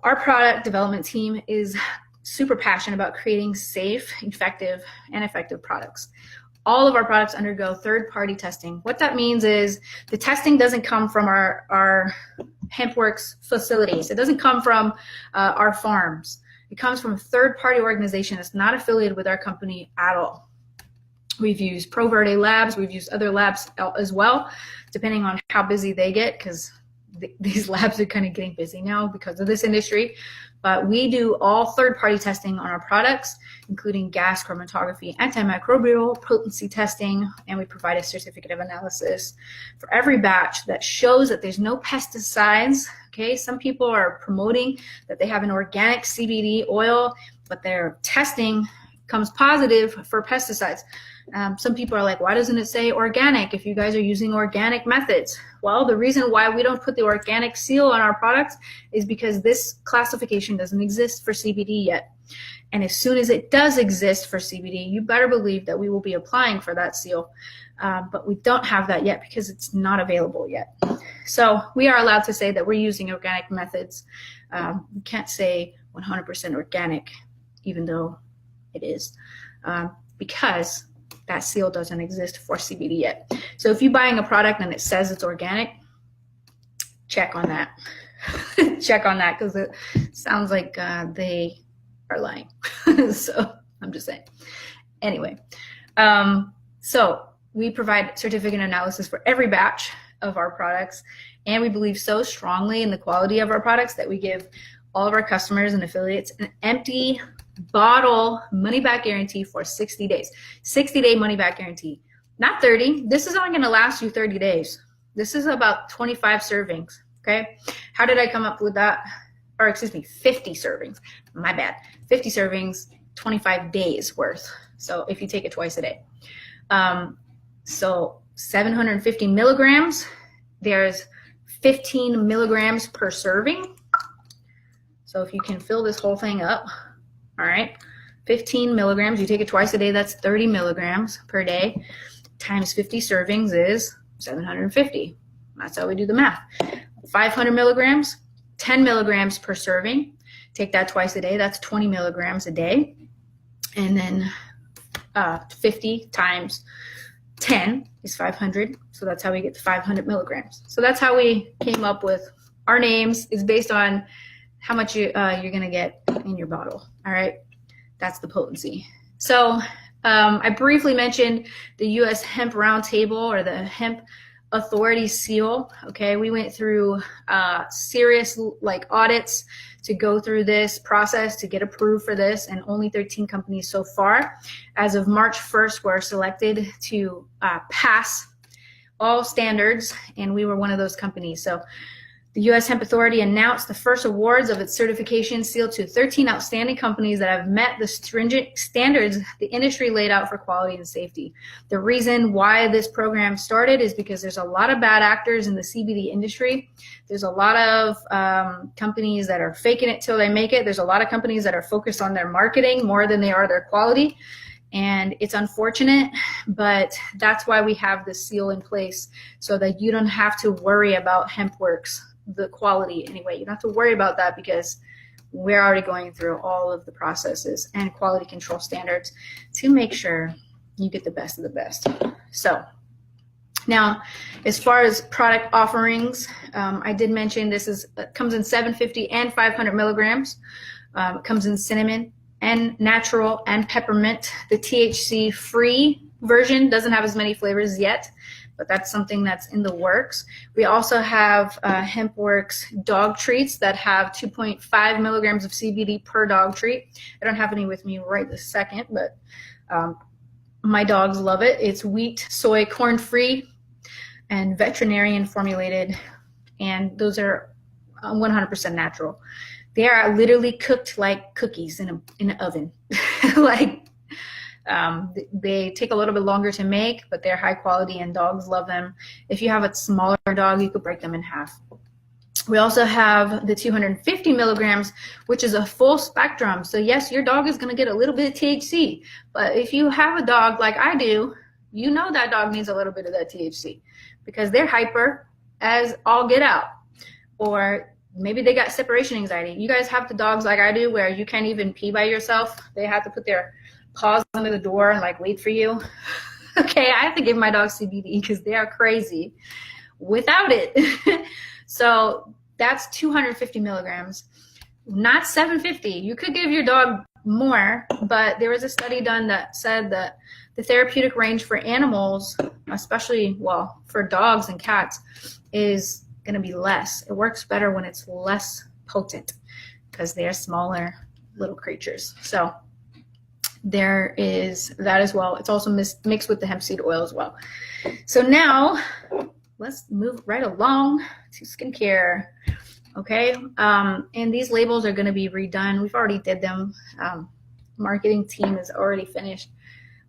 our product development team is super passionate about creating safe, effective, and effective products. All of our products undergo third-party testing. What that means is the testing doesn't come from our HempWorks facilities. It doesn't come from our farms. It comes from a third-party organization that's not affiliated with our company at all. We've used Pro Verde Labs. We've used other labs as well, depending on how busy they get, because these labs are kind of getting busy now because of this industry. But we do all third-party testing on our products, including gas chromatography, antimicrobial potency testing, and we provide a certificate of analysis for every batch that shows that there's no pesticides. Okay, some people are promoting that they have an organic CBD oil, but their testing comes positive for pesticides. Some people are like, why doesn't it say organic if you guys are using organic methods? Well, the reason why we don't put the organic seal on our products is because this classification doesn't exist for CBD yet. And as soon as it does exist for CBD, you better believe that we will be applying for that seal. But we don't have that yet because it's not available yet. So we are allowed to say that we're using organic methods. We can't say 100% organic, even though it is, because that seal doesn't exist for CBD yet. So if you're buying a product and it says it's organic, check on that. Check on that, because it sounds like they are lying. So I'm just saying. Anyway, so we provide certificate analysis for every batch of our products, and we believe so strongly in the quality of our products that we give all of our customers and affiliates an empty bottle money back guarantee for 60 days. 60-day money back guarantee, not 30. This is only going to last you 30 days. This is about 25 servings. Okay. How did I come up with that? Or excuse me, 50 servings. My bad. 50 servings, 25 days worth. So if you take it twice a day. So 750 milligrams, there's 15 milligrams per serving. So if you can fill this whole thing up, all right, 15 milligrams, you take it twice a day, that's 30 milligrams per day, times 50 servings is 750. That's how we do the math. 500 milligrams, 10 milligrams per serving. Take that twice a day, that's 20 milligrams a day. And then 50 times 10 is 500. So that's how we get to 500 milligrams. So that's how we came up with our names. It's based on how much you're going to get in your bottle. All right. That's the potency. So I briefly mentioned the U.S. Hemp Roundtable, or the Hemp Authority Seal. Okay. We went through serious audits to go through this process to get approved for this, and only 13 companies so far. As of March 1st, were selected to pass all standards, and we were one of those companies. So the U.S. Hemp Authority announced the first awards of its certification seal to 13 outstanding companies that have met the stringent standards the industry laid out for quality and safety. The reason why this program started is because there's a lot of bad actors in the CBD industry. There's a lot of companies that are faking it till they make it. There's a lot of companies that are focused on their marketing more than they are their quality. And it's unfortunate, but that's why we have this seal in place, so that you don't have to worry about HempWorks, the quality anyway. You don't have to worry about that, because we're already going through all of the processes and quality control standards to make sure you get the best of the best. So now, as far as product offerings, I did mention this comes in 750 and 500 milligrams. It comes in cinnamon and natural and peppermint. The THC free version doesn't have as many flavors yet, but that's something that's in the works. We also have HempWorks dog treats that have 2.5 milligrams of CBD per dog treat. I don't have any with me right this second, but my dogs love it. It's wheat, soy, corn free, and veterinarian formulated, and those are 100% natural. They are literally cooked like cookies in an oven. They take a little bit longer to make, but they're high quality and dogs love them. If you have a smaller dog, you could break them in half. We also have the 250 milligrams, which is a full spectrum. So yes, your dog is going to get a little bit of THC, but if you have a dog like I do, you know that dog needs a little bit of that THC, because they're hyper as all get out. Or maybe they got separation anxiety. You guys have the dogs like I do, where you can't even pee by yourself. They have to put their paws under the door and wait for you. Okay, I have to give my dog CBD because they are crazy without it. So that's 250 milligrams, not 750. You could give your dog more, but there was a study done that said that the therapeutic range for animals, especially, for dogs and cats, is going to be less. It works better when it's less potent. because they are smaller little creatures. So there is that as well. It's also mixed with the hemp seed oil as well. So now let's move right along to skincare. Okay, and these labels are going to be redone. We've already did them. Marketing team is already finished.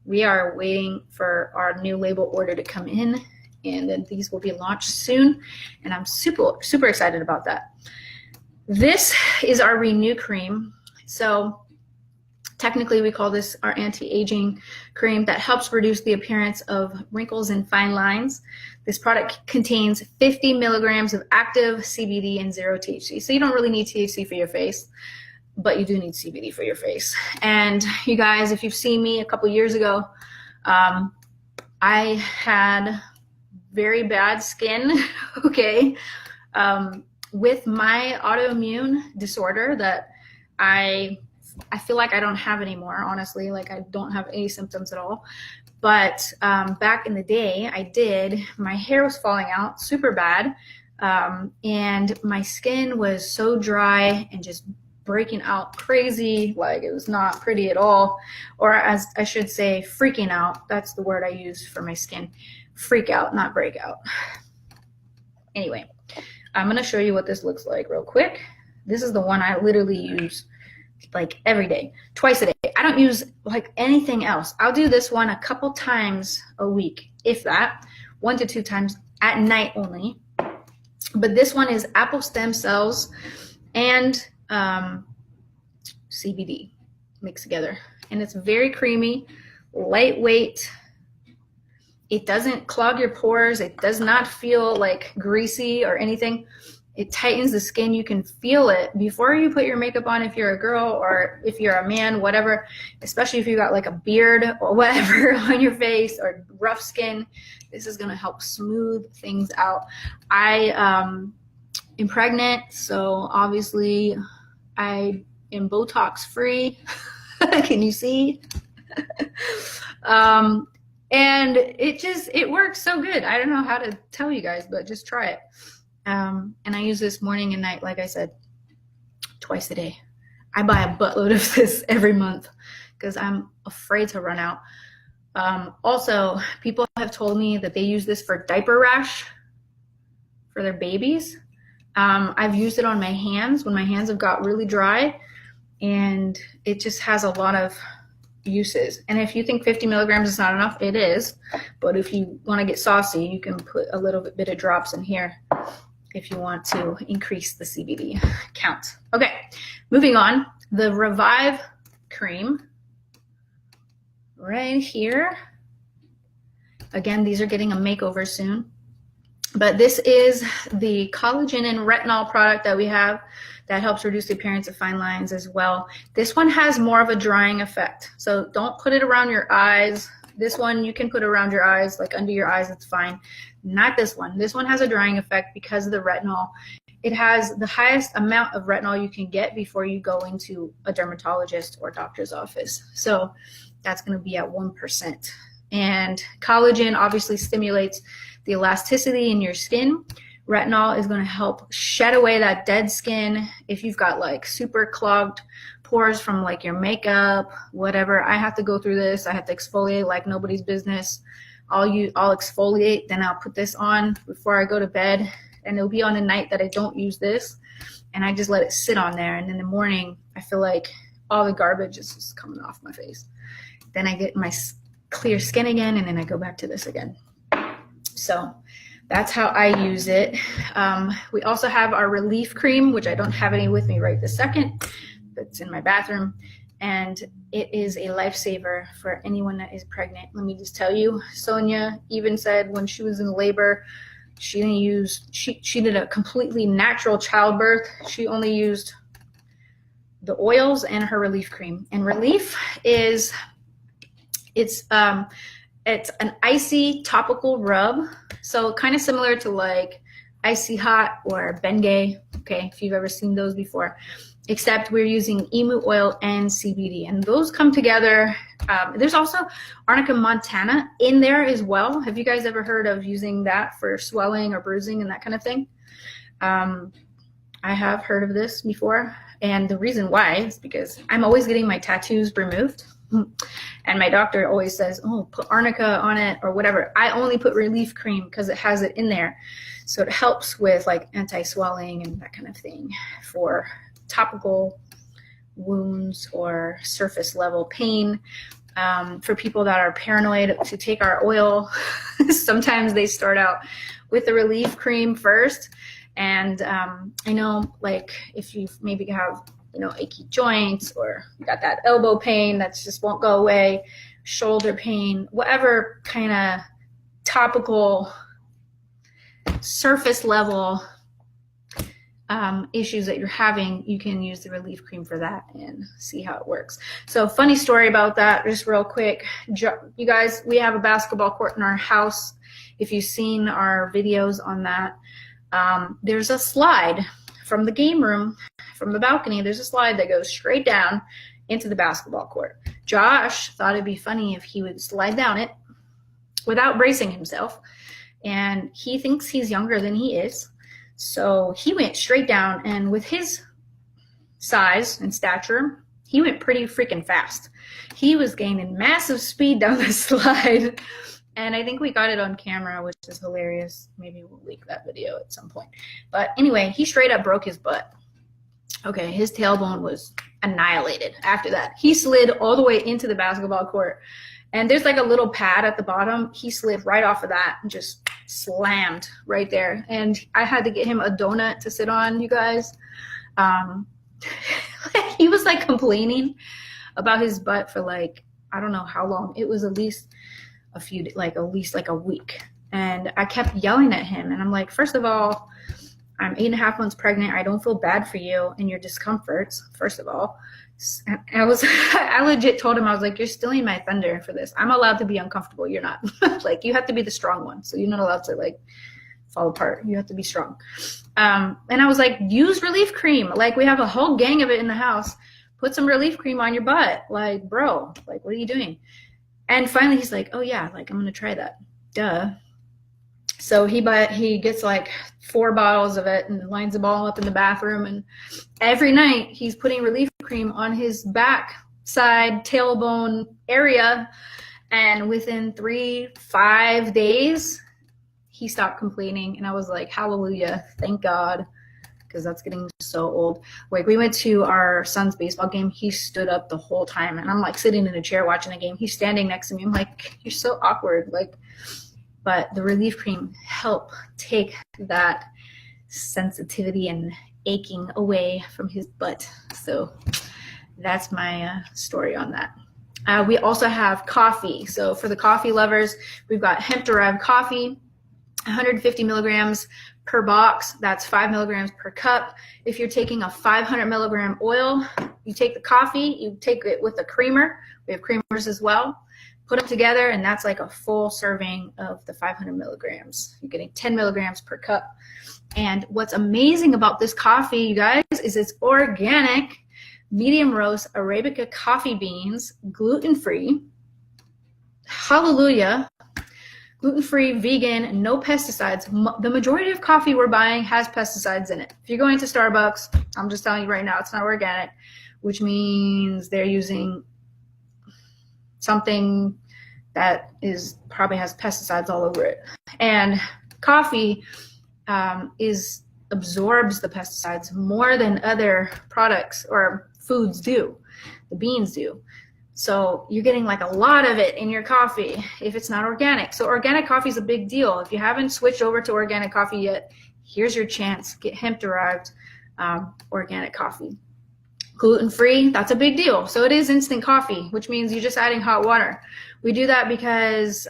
We are waiting for our new label order to come in, and then these will be launched soon, and I'm super excited about that. This is our Renew cream. So technically we call this our anti-aging cream that helps reduce the appearance of wrinkles and fine lines. This product contains 50 milligrams of active CBD and 0 THC. So you don't really need THC for your face, but you do need CBD for your face. And you guys, if you've seen me a couple years ago, I had very bad skin, okay, with my autoimmune disorder that I feel like I don't have anymore, honestly. Like, I don't have any symptoms at all. But back in the day, I did. My hair was falling out super bad, and my skin was so dry and just breaking out crazy. Like, it was not pretty at all. Or, as I should say, freaking out. That's the word I use for my skin. Freak out, not break out. Anyway, I'm going to show you what this looks like real quick. This is the one I literally use like every day, twice a day. I don't use like anything else. I'll do this one a couple times a week, if that, 1 to 2 times at night only. But this one is apple stem cells and CBD mixed together. And it's very creamy, lightweight. It doesn't clog your pores. It does not feel like greasy or anything. It tightens the skin. You can feel it before you put your makeup on if you're a girl, or if you're a man, whatever, especially if you got like a beard or whatever on your face or rough skin. This is going to help smooth things out. I am pregnant, so obviously I am Botox free. Can you see? And it works so good. I don't know how to tell you guys, but just try it. And I use this morning and night, like I said, twice a day. I buy a buttload of this every month because I'm afraid to run out. Also, people have told me that they use this for diaper rash for their babies. I've used it on my hands when my hands have got really dry, and it just has a lot of uses. And if you think 50 milligrams is not enough, it is. But if you want to get saucy, you can put a little bit of drops in here if you want to increase the CBD count. Okay, moving on. The Revive cream right here. Again, these are getting a makeover soon. But this is the collagen and retinol product that we have that helps reduce the appearance of fine lines as well. This one has more of a drying effect. So don't put it around your eyes. This one you can put around your eyes, like under your eyes, it's fine. Not this one. This one has a drying effect because of the retinol. It has the highest amount of retinol you can get before you go into a dermatologist or doctor's office. So that's going to be at 1%. And collagen obviously stimulates the elasticity in your skin. Retinol is going to help shed away that dead skin. If you've got like super clogged pores from like your makeup, whatever, I have to go through this. I have to exfoliate like nobody's business. I'll exfoliate, then I'll put this on before I go to bed, and it'll be on a night that I don't use this, and I just let it sit on there. And in the morning, I feel like all the garbage is just coming off my face. Then I get my clear skin again, and then I go back to this again. So that's how I use it. We also have our Relief cream, which I don't have any with me right this second, but it's in my bathroom. And it is a lifesaver for anyone that is pregnant. Let me just tell you, Sonia even said when she was in labor, she did a completely natural childbirth. She only used the oils and her Relief cream. And Relief is, it's an icy topical rub. So kind of similar to like Icy Hot or Bengay, okay, if you've ever seen those before. Except we're using emu oil and CBD, and those come together. There's also Arnica montana in there as well. Have you guys ever heard of using that for swelling or bruising and that kind of thing? I have heard of this before. And the reason why is because I'm always getting my tattoos removed. And my doctor always says, oh, put arnica on it or whatever. I only put relief cream because it has it in there. So it helps with like anti-swelling and that kind of thing for topical wounds or surface level pain. For people that are paranoid to take our oil, sometimes they start out with the relief cream first. And I know, like, if you maybe have, achy joints, or you got that elbow pain that just won't go away, shoulder pain, whatever kind of topical surface level issues that you're having, you can use the relief cream for that and see how it works. So funny story about that, just real quick. You guys, we have a basketball court in our house. If you've seen our videos on that, there's a slide from the game room, from the balcony. There's a slide that goes straight down into the basketball court. Josh thought it'd be funny if he would slide down it without bracing himself. And he thinks he's younger than he is. So he went straight down, and with his size and stature, he went pretty freaking fast. He was gaining massive speed down the slide. And I think we got it on camera, which is hilarious. Maybe we'll leak that video at some point. But anyway, he straight up broke his butt. Okay, his tailbone was annihilated after that. He slid all the way into the basketball court. And there's like a little pad at the bottom. He slid right off of that and just slammed right there. And I had to get him a donut to sit on, you guys. He was like complaining about his butt for like, I don't know how long. It was at least a week. And I kept yelling at him. And I'm like, first of all, I'm 8.5 months pregnant. I don't feel bad for you and your discomforts, first of all. I legit told him, I was like, you're stealing my thunder for this. I'm allowed to be uncomfortable. You're not. Like, you have to be the strong one. So you're not allowed to like fall apart. You have to be strong. And I was like, use relief cream. Like, we have a whole gang of it in the house. Put some relief cream on your butt. Like, bro, like, what are you doing? And finally he's like, oh yeah, like, I'm going to try that. Duh. So he gets like 4 bottles of it and lines them all up in the bathroom. And every night he's putting relief cream on his back side tailbone area. And within 3-5 days, he stopped complaining. And I was like, hallelujah, thank God, because that's getting so old. Like, we went to our son's baseball game. He stood up the whole time. And I'm like sitting in a chair watching the game. He's standing next to me. I'm like, you're so awkward. Like, but the relief cream helped take that sensitivity and aching away from his butt. So that's my story on that. We also have coffee. So for the coffee lovers, we've got hemp-derived coffee, 150 milligrams per box. That's 5 milligrams per cup. If you're taking a 500 milligram oil, you take the coffee, you take it with a creamer. We have creamers as well. Put them together, and that's like a full serving of the 500 milligrams. You're getting 10 milligrams per cup. And what's amazing about this coffee, you guys, is it's organic, medium roast Arabica coffee beans, gluten-free. Hallelujah. Gluten-free, vegan, no pesticides. The majority of coffee we're buying has pesticides in it. If you're going to Starbucks, I'm just telling you right now, it's not organic, which means they're using something that probably has pesticides all over it. And coffee absorbs the pesticides more than other products or foods do. The beans do. So you're getting like a lot of it in your coffee if it's not organic. So organic coffee is a big deal. If you haven't switched over to organic coffee yet, here's your chance. Get hemp-derived organic coffee. Gluten-free, that's a big deal. So it is instant coffee, which means you're just adding hot water. We do that because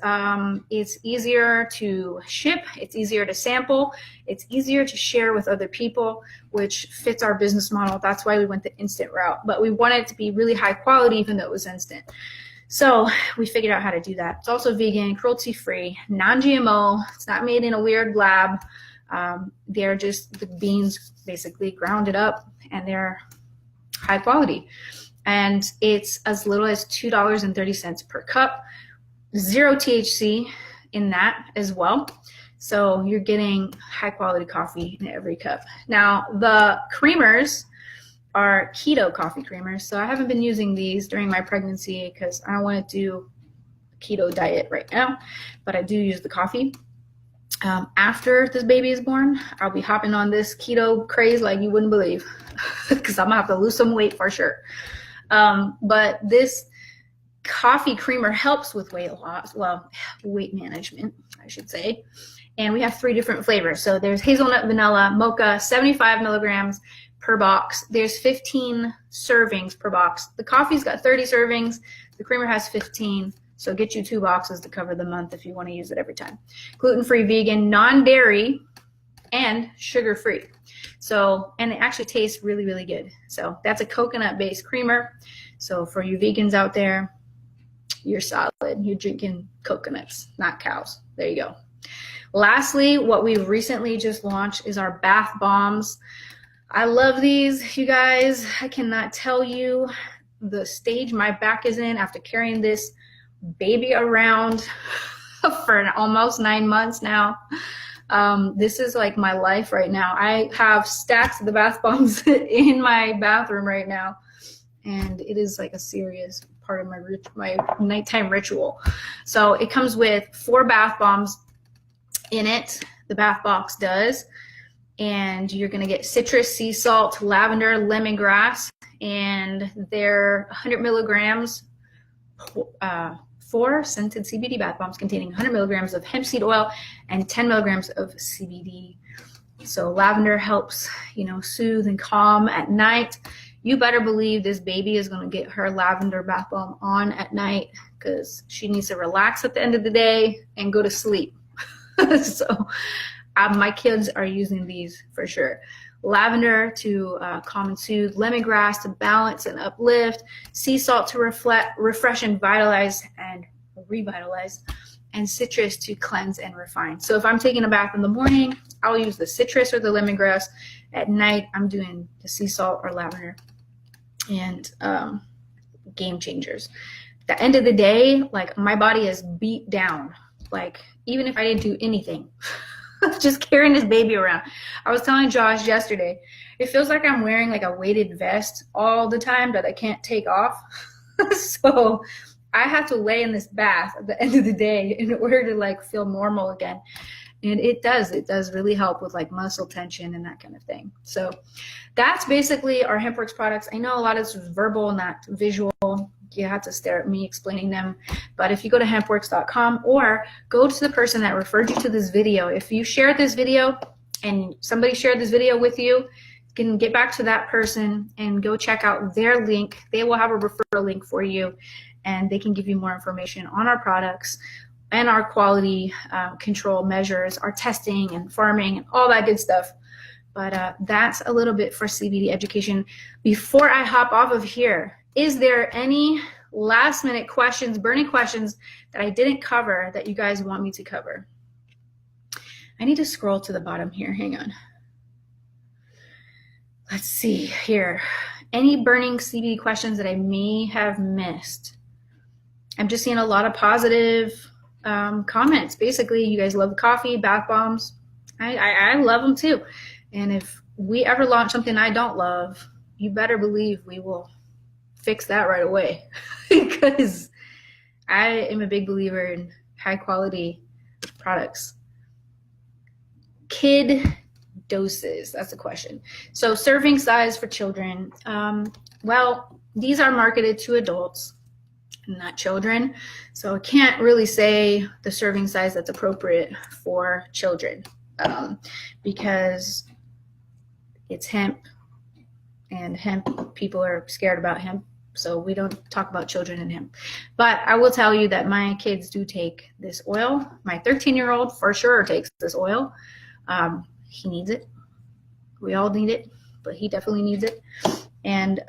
it's easier to ship, it's easier to sample, it's easier to share with other people, which fits our business model. That's why we went the instant route. But we wanted it to be really high quality, even though it was instant. So we figured out how to do that. It's also vegan, cruelty-free, non-GMO. It's not made in a weird lab. They're just the beans basically ground it up, and they're high quality. And it's as little as $2.30 per cup. 0 THC in that as well. So you're getting high quality coffee in every cup. Now the creamers are keto coffee creamers. So I haven't been using these during my pregnancy because I don't want to do a keto diet right now, but I do use the coffee. After this baby is born, I'll be hopping on this keto craze like you wouldn't believe, because I'm gonna have to lose some weight for sure. But this coffee creamer helps with weight loss, well, weight management, I should say. And we have 3 different flavors. So there's hazelnut, vanilla, mocha, 75 milligrams per box. There's 15 servings per box. The coffee's got 30 servings. The creamer has 15. So get you 2 boxes to cover the month if you want to use it every time. Gluten-free, vegan, non-dairy, and sugar-free. So, and it actually tastes really, really good. So that's a coconut-based creamer. So for you vegans out there, you're solid. You're drinking coconuts, not cows. There you go. Lastly, what we've recently just launched is our bath bombs. I love these, you guys. I cannot tell you the stage my back is in after carrying this baby around for almost 9 months now. This is like my life right now. I have stacks of the bath bombs in my bathroom right now, and it is like a serious part of my nighttime ritual. So it comes with 4 bath bombs in it. The bath box does. And you're going to get citrus, sea salt, lavender, lemongrass, and they're 100 milligrams, 4 scented CBD bath bombs containing 100 milligrams of hemp seed oil and 10 milligrams of CBD. So lavender helps, soothe and calm at night. You better believe this baby is going to get her lavender bath bomb on at night because she needs to relax at the end of the day and go to sleep. So my kids are using these for sure. Lavender to calm and soothe, lemongrass to balance and uplift, sea salt to refresh and revitalize, and citrus to cleanse and refine. So if I'm taking a bath in the morning, I'll use the citrus or the lemongrass. At night, I'm doing the sea salt or lavender. And game changers. At the end of the day, like, my body is beat down. Like, even if I didn't do anything, just carrying this baby around. I was telling Josh yesterday, it feels like I'm wearing like a weighted vest all the time that I can't take off. So I have to lay in this bath at the end of the day in order to like feel normal again. And it does really help with like muscle tension and that kind of thing. So that's basically our HempWorks products. I know a lot of this is verbal, not visual. You have to stare at me explaining them. But if you go to hempworks.com or go to the person that referred you to this video, if you shared this video and somebody shared this video with you, you can get back to that person and go check out their link. They will have a referral link for you, and they can give you more information on our products and our quality control measures, our testing and farming and all that good stuff. But that's a little bit for CBD education. Before I hop off of here, is there any last minute questions, burning questions that I didn't cover that you guys want me to cover? I need to scroll to the bottom here. Hang on. Let's see here. Any burning CBD questions that I may have missed? I'm just seeing a lot of positive comments. Basically, you guys love coffee, bath bombs. I love them too. And if we ever launch something I don't love, you better believe we will fix that right away. Because I am a big believer in high quality products. Kid doses, that's the question. So serving size for children. Well, these are marketed to adults, not children. So I can't really say the serving size that's appropriate for children because it's hemp, and hemp, people are scared about hemp. So we don't talk about children and hemp. But I will tell you that my kids do take this oil. My 13-year-old for sure takes this oil. He needs it. We all need it, but he definitely needs it. And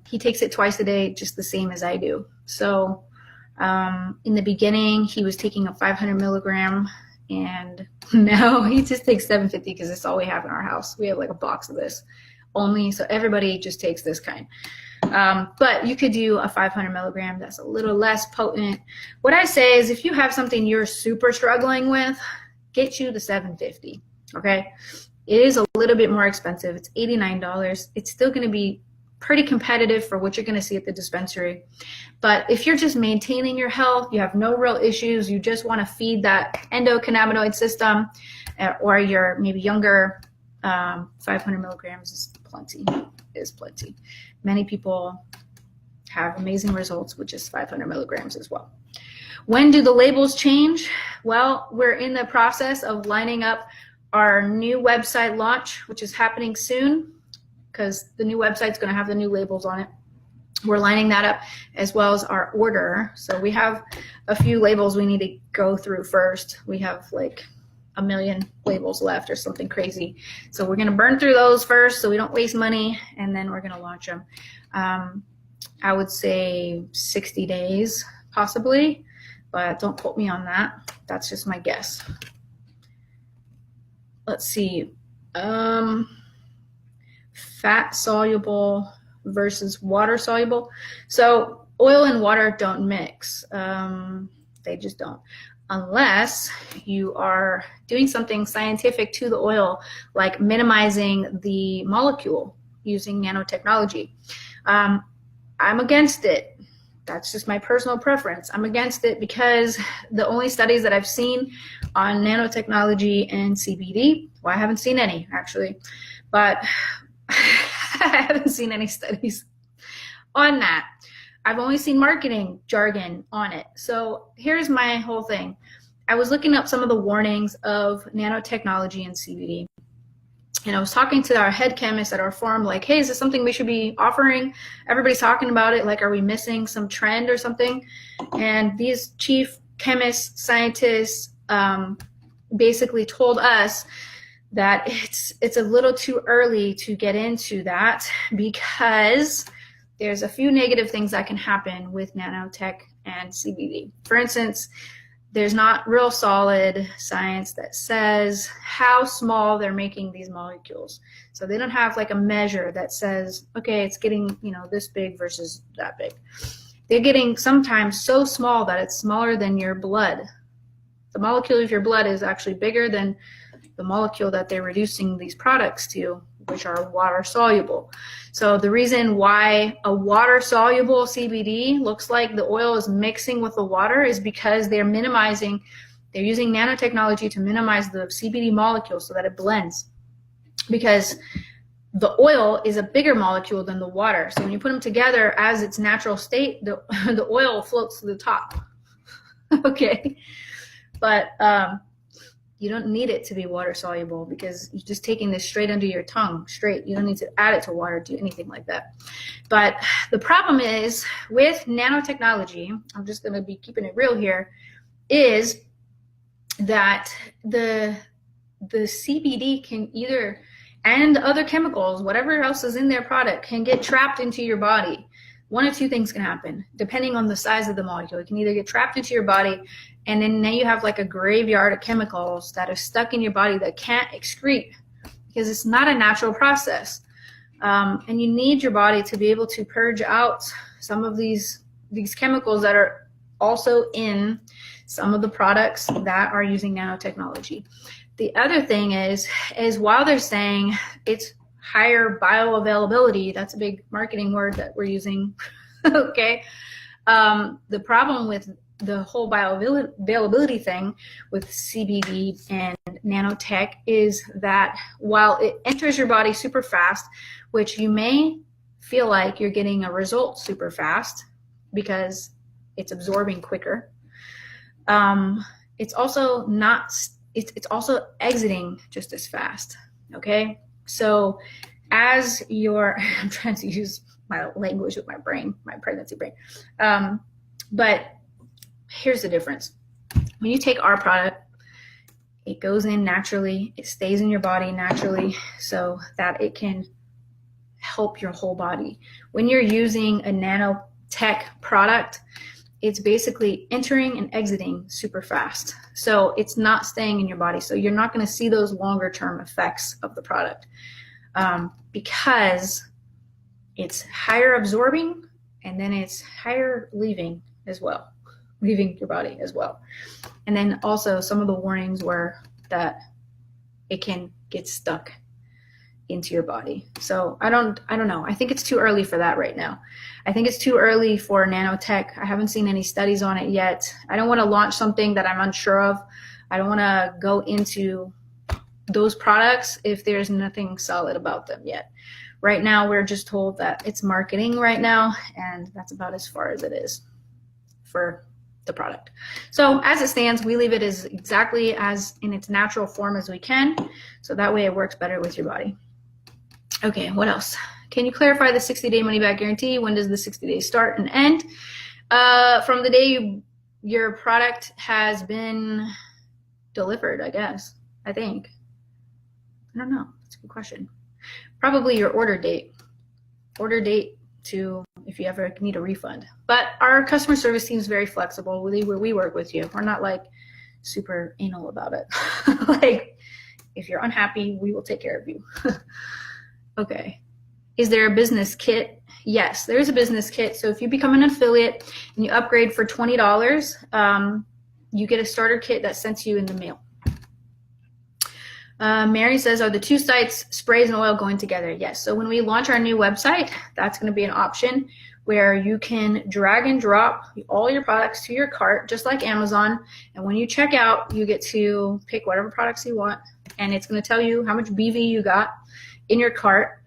he takes it twice a day, just the same as I do. So in the beginning, he was taking a 500 milligram, and now he just takes 750 because it's all we have in our house. We have like a box of this only, so everybody just takes this kind. But you could do a 500 milligram that's a little less potent. What I say is if you have something you're super struggling with, get you the 750, okay? It is a little bit more expensive. It's $89. It's still going to be pretty competitive for what you're going to see at the dispensary. But if you're just maintaining your health, you have no real issues, you just want to feed that endocannabinoid system, or you're maybe younger, 500 milligrams is plenty. Many people have amazing results with just 500 milligrams as well. When do the labels change? Well, we're in the process of lining up our new website launch, which is happening soon, because the new website's going to have the new labels on it. We're lining that up, as well as our order. So we have a few labels we need to go through first. We have like 1 million labels left or something crazy. So we're going to burn through those first so we don't waste money, and then we're going to launch them. I would say 60 days possibly, but don't quote me on that. That's just my guess. Let's see. Fat soluble versus water soluble. So oil and water don't mix. They just don't. Unless you are doing something scientific to the oil, like minimizing the molecule using nanotechnology. I'm against it. That's just my personal preference. I'm against it because the only studies that I've seen on nanotechnology and CBD, well, I haven't seen any actually, but I haven't seen any studies on that. I've only seen marketing jargon on it. So here's my whole thing. I was looking up some of the warnings of nanotechnology and CBD. And I was talking to our head chemist at our farm, like, hey, is this something we should be offering? Everybody's talking about it. Like, are we missing some trend or something? And these chief chemists, scientists, basically told us that it's a little too early to get into that, because there's a few negative things that can happen with nanotech and CBD. For instance, there's not real solid science that says how small they're making these molecules. So they don't have like a measure that says, okay, it's getting, this big versus that big. They're getting sometimes so small that it's smaller than your blood. The molecule of your blood is actually bigger than the molecule that they're reducing these products to, which are water soluble. So the reason why a water soluble CBD looks like the oil is mixing with the water is because they're using nanotechnology to minimize the CBD molecule so that it blends. Because the oil is a bigger molecule than the water. So when you put them together as its natural state, the oil floats to the top. Okay. But you don't need it to be water soluble, because you're just taking this straight under your tongue, straight. You don't need to add it to water, do anything like that. But the problem is with nanotechnology, I'm just going to be keeping it real here, is that the CBD can either, and other chemicals, whatever else is in their product, can get trapped into your body. One of two things can happen, depending on the size of the molecule. It can either get trapped into your body, and then now you have like a graveyard of chemicals that are stuck in your body that can't excrete, because it's not a natural process. And you need your body to be able to purge out some of these chemicals that are also in some of the products that are using nanotechnology. The other thing is while they're saying it's higher bioavailability, that's a big marketing word that we're using, okay? The problem with the whole bioavailability thing with CBD and nanotech is that while it enters your body super fast, which you may feel like you're getting a result super fast because it's absorbing quicker, it's also it's also exiting just as fast, okay? So as I'm trying to use my language with my brain, my pregnancy brain, but here's the difference. When you take our product, it goes in naturally, it stays in your body naturally so that it can help your whole body. When you're using a nanotech product, it's basically entering and exiting super fast. So it's not staying in your body. So you're not going to see those longer term effects of the product, because it's higher absorbing, and then it's higher leaving your body as well. And then also some of the warnings were that it can get stuck into your body. So I don't know. I think it's too early for that right now. I think it's too early for nanotech. I haven't seen any studies on it yet. I don't want to launch something that I'm unsure of. I don't want to go into those products if there's nothing solid about them yet. Right now, we're just told that it's marketing right now, and that's about as far as it is for the product. So as it stands, we leave it as exactly as in its natural form as we can, so that way it works better with your body. Okay, what else? Can you clarify the 60-day money-back guarantee? When does the 60 days start and end? From the day your product has been delivered, I guess. I think. I don't know. That's a good question. Probably your order date. Order date to if you ever need a refund. But our customer service team is very flexible. We work with you. We're not like super anal about it. Like, if you're unhappy, we will take care of you. Okay. Is there a business kit? Yes, there is a business kit. So if you become an affiliate and you upgrade for $20, you get a starter kit that's sent to you in the mail. Mary says, are the two sites, sprays and oil, going together? Yes. So when we launch our new website, that's going to be an option where you can drag and drop all your products to your cart, just like Amazon. And when you check out, you get to pick whatever products you want. And it's going to tell you how much BV you got in your cart.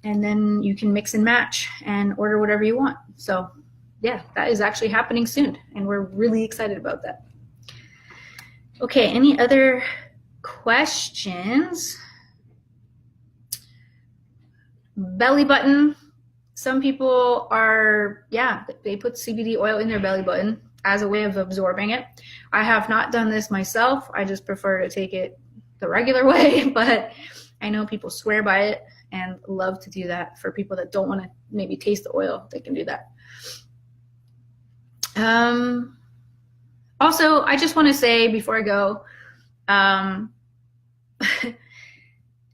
And then you can mix and match and order whatever you want. So yeah, that is actually happening soon. And we're really excited about that. Okay, any other questions? Belly button. Some people are, yeah, they put CBD oil in their belly button as a way of absorbing it. I have not done this myself. I just prefer to take it the regular way, but I know people swear by it and love to do that. For people that don't want to maybe taste the oil, they can do that. Also, I just want to say before I go,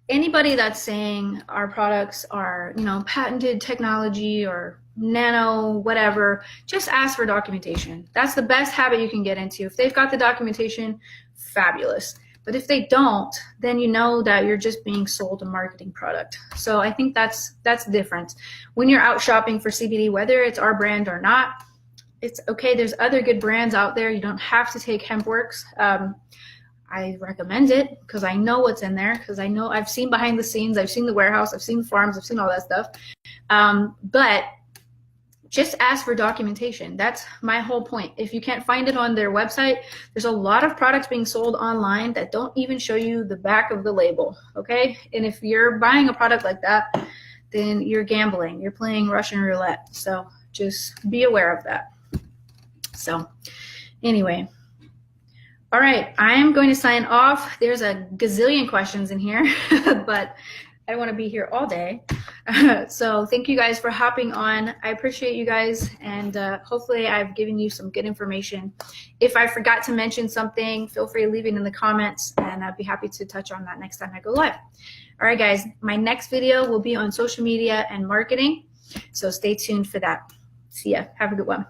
anybody that's saying our products are, patented technology or nano whatever, just ask for documentation. That's the best habit you can get into. If they've got the documentation, fabulous. But if they don't, then you know that you're just being sold a marketing product. So I think that's the difference. When you're out shopping for CBD, whether it's our brand or not, it's okay. There's other good brands out there. You don't have to take HempWorks. I recommend it because I know what's in there, because I know I've seen behind the scenes, I've seen the warehouse, I've seen the farms, I've seen all that stuff. But just ask for documentation. That's my whole point. If you can't find it on their website, there's a lot of products being sold online that don't even show you the back of the label, okay? And if you're buying a product like that, then you're gambling. You're playing Russian roulette. So just be aware of that. So anyway. All right, I am going to sign off. There's a gazillion questions in here, but I want to be here all day. So thank you guys for hopping on. I appreciate you guys, and hopefully I've given you some good information. If I forgot to mention something, feel free to leave it in the comments, and I'd be happy to touch on that next time I go live. All right, guys, my next video will be on social media and marketing, so stay tuned for that. See ya. Have a good one.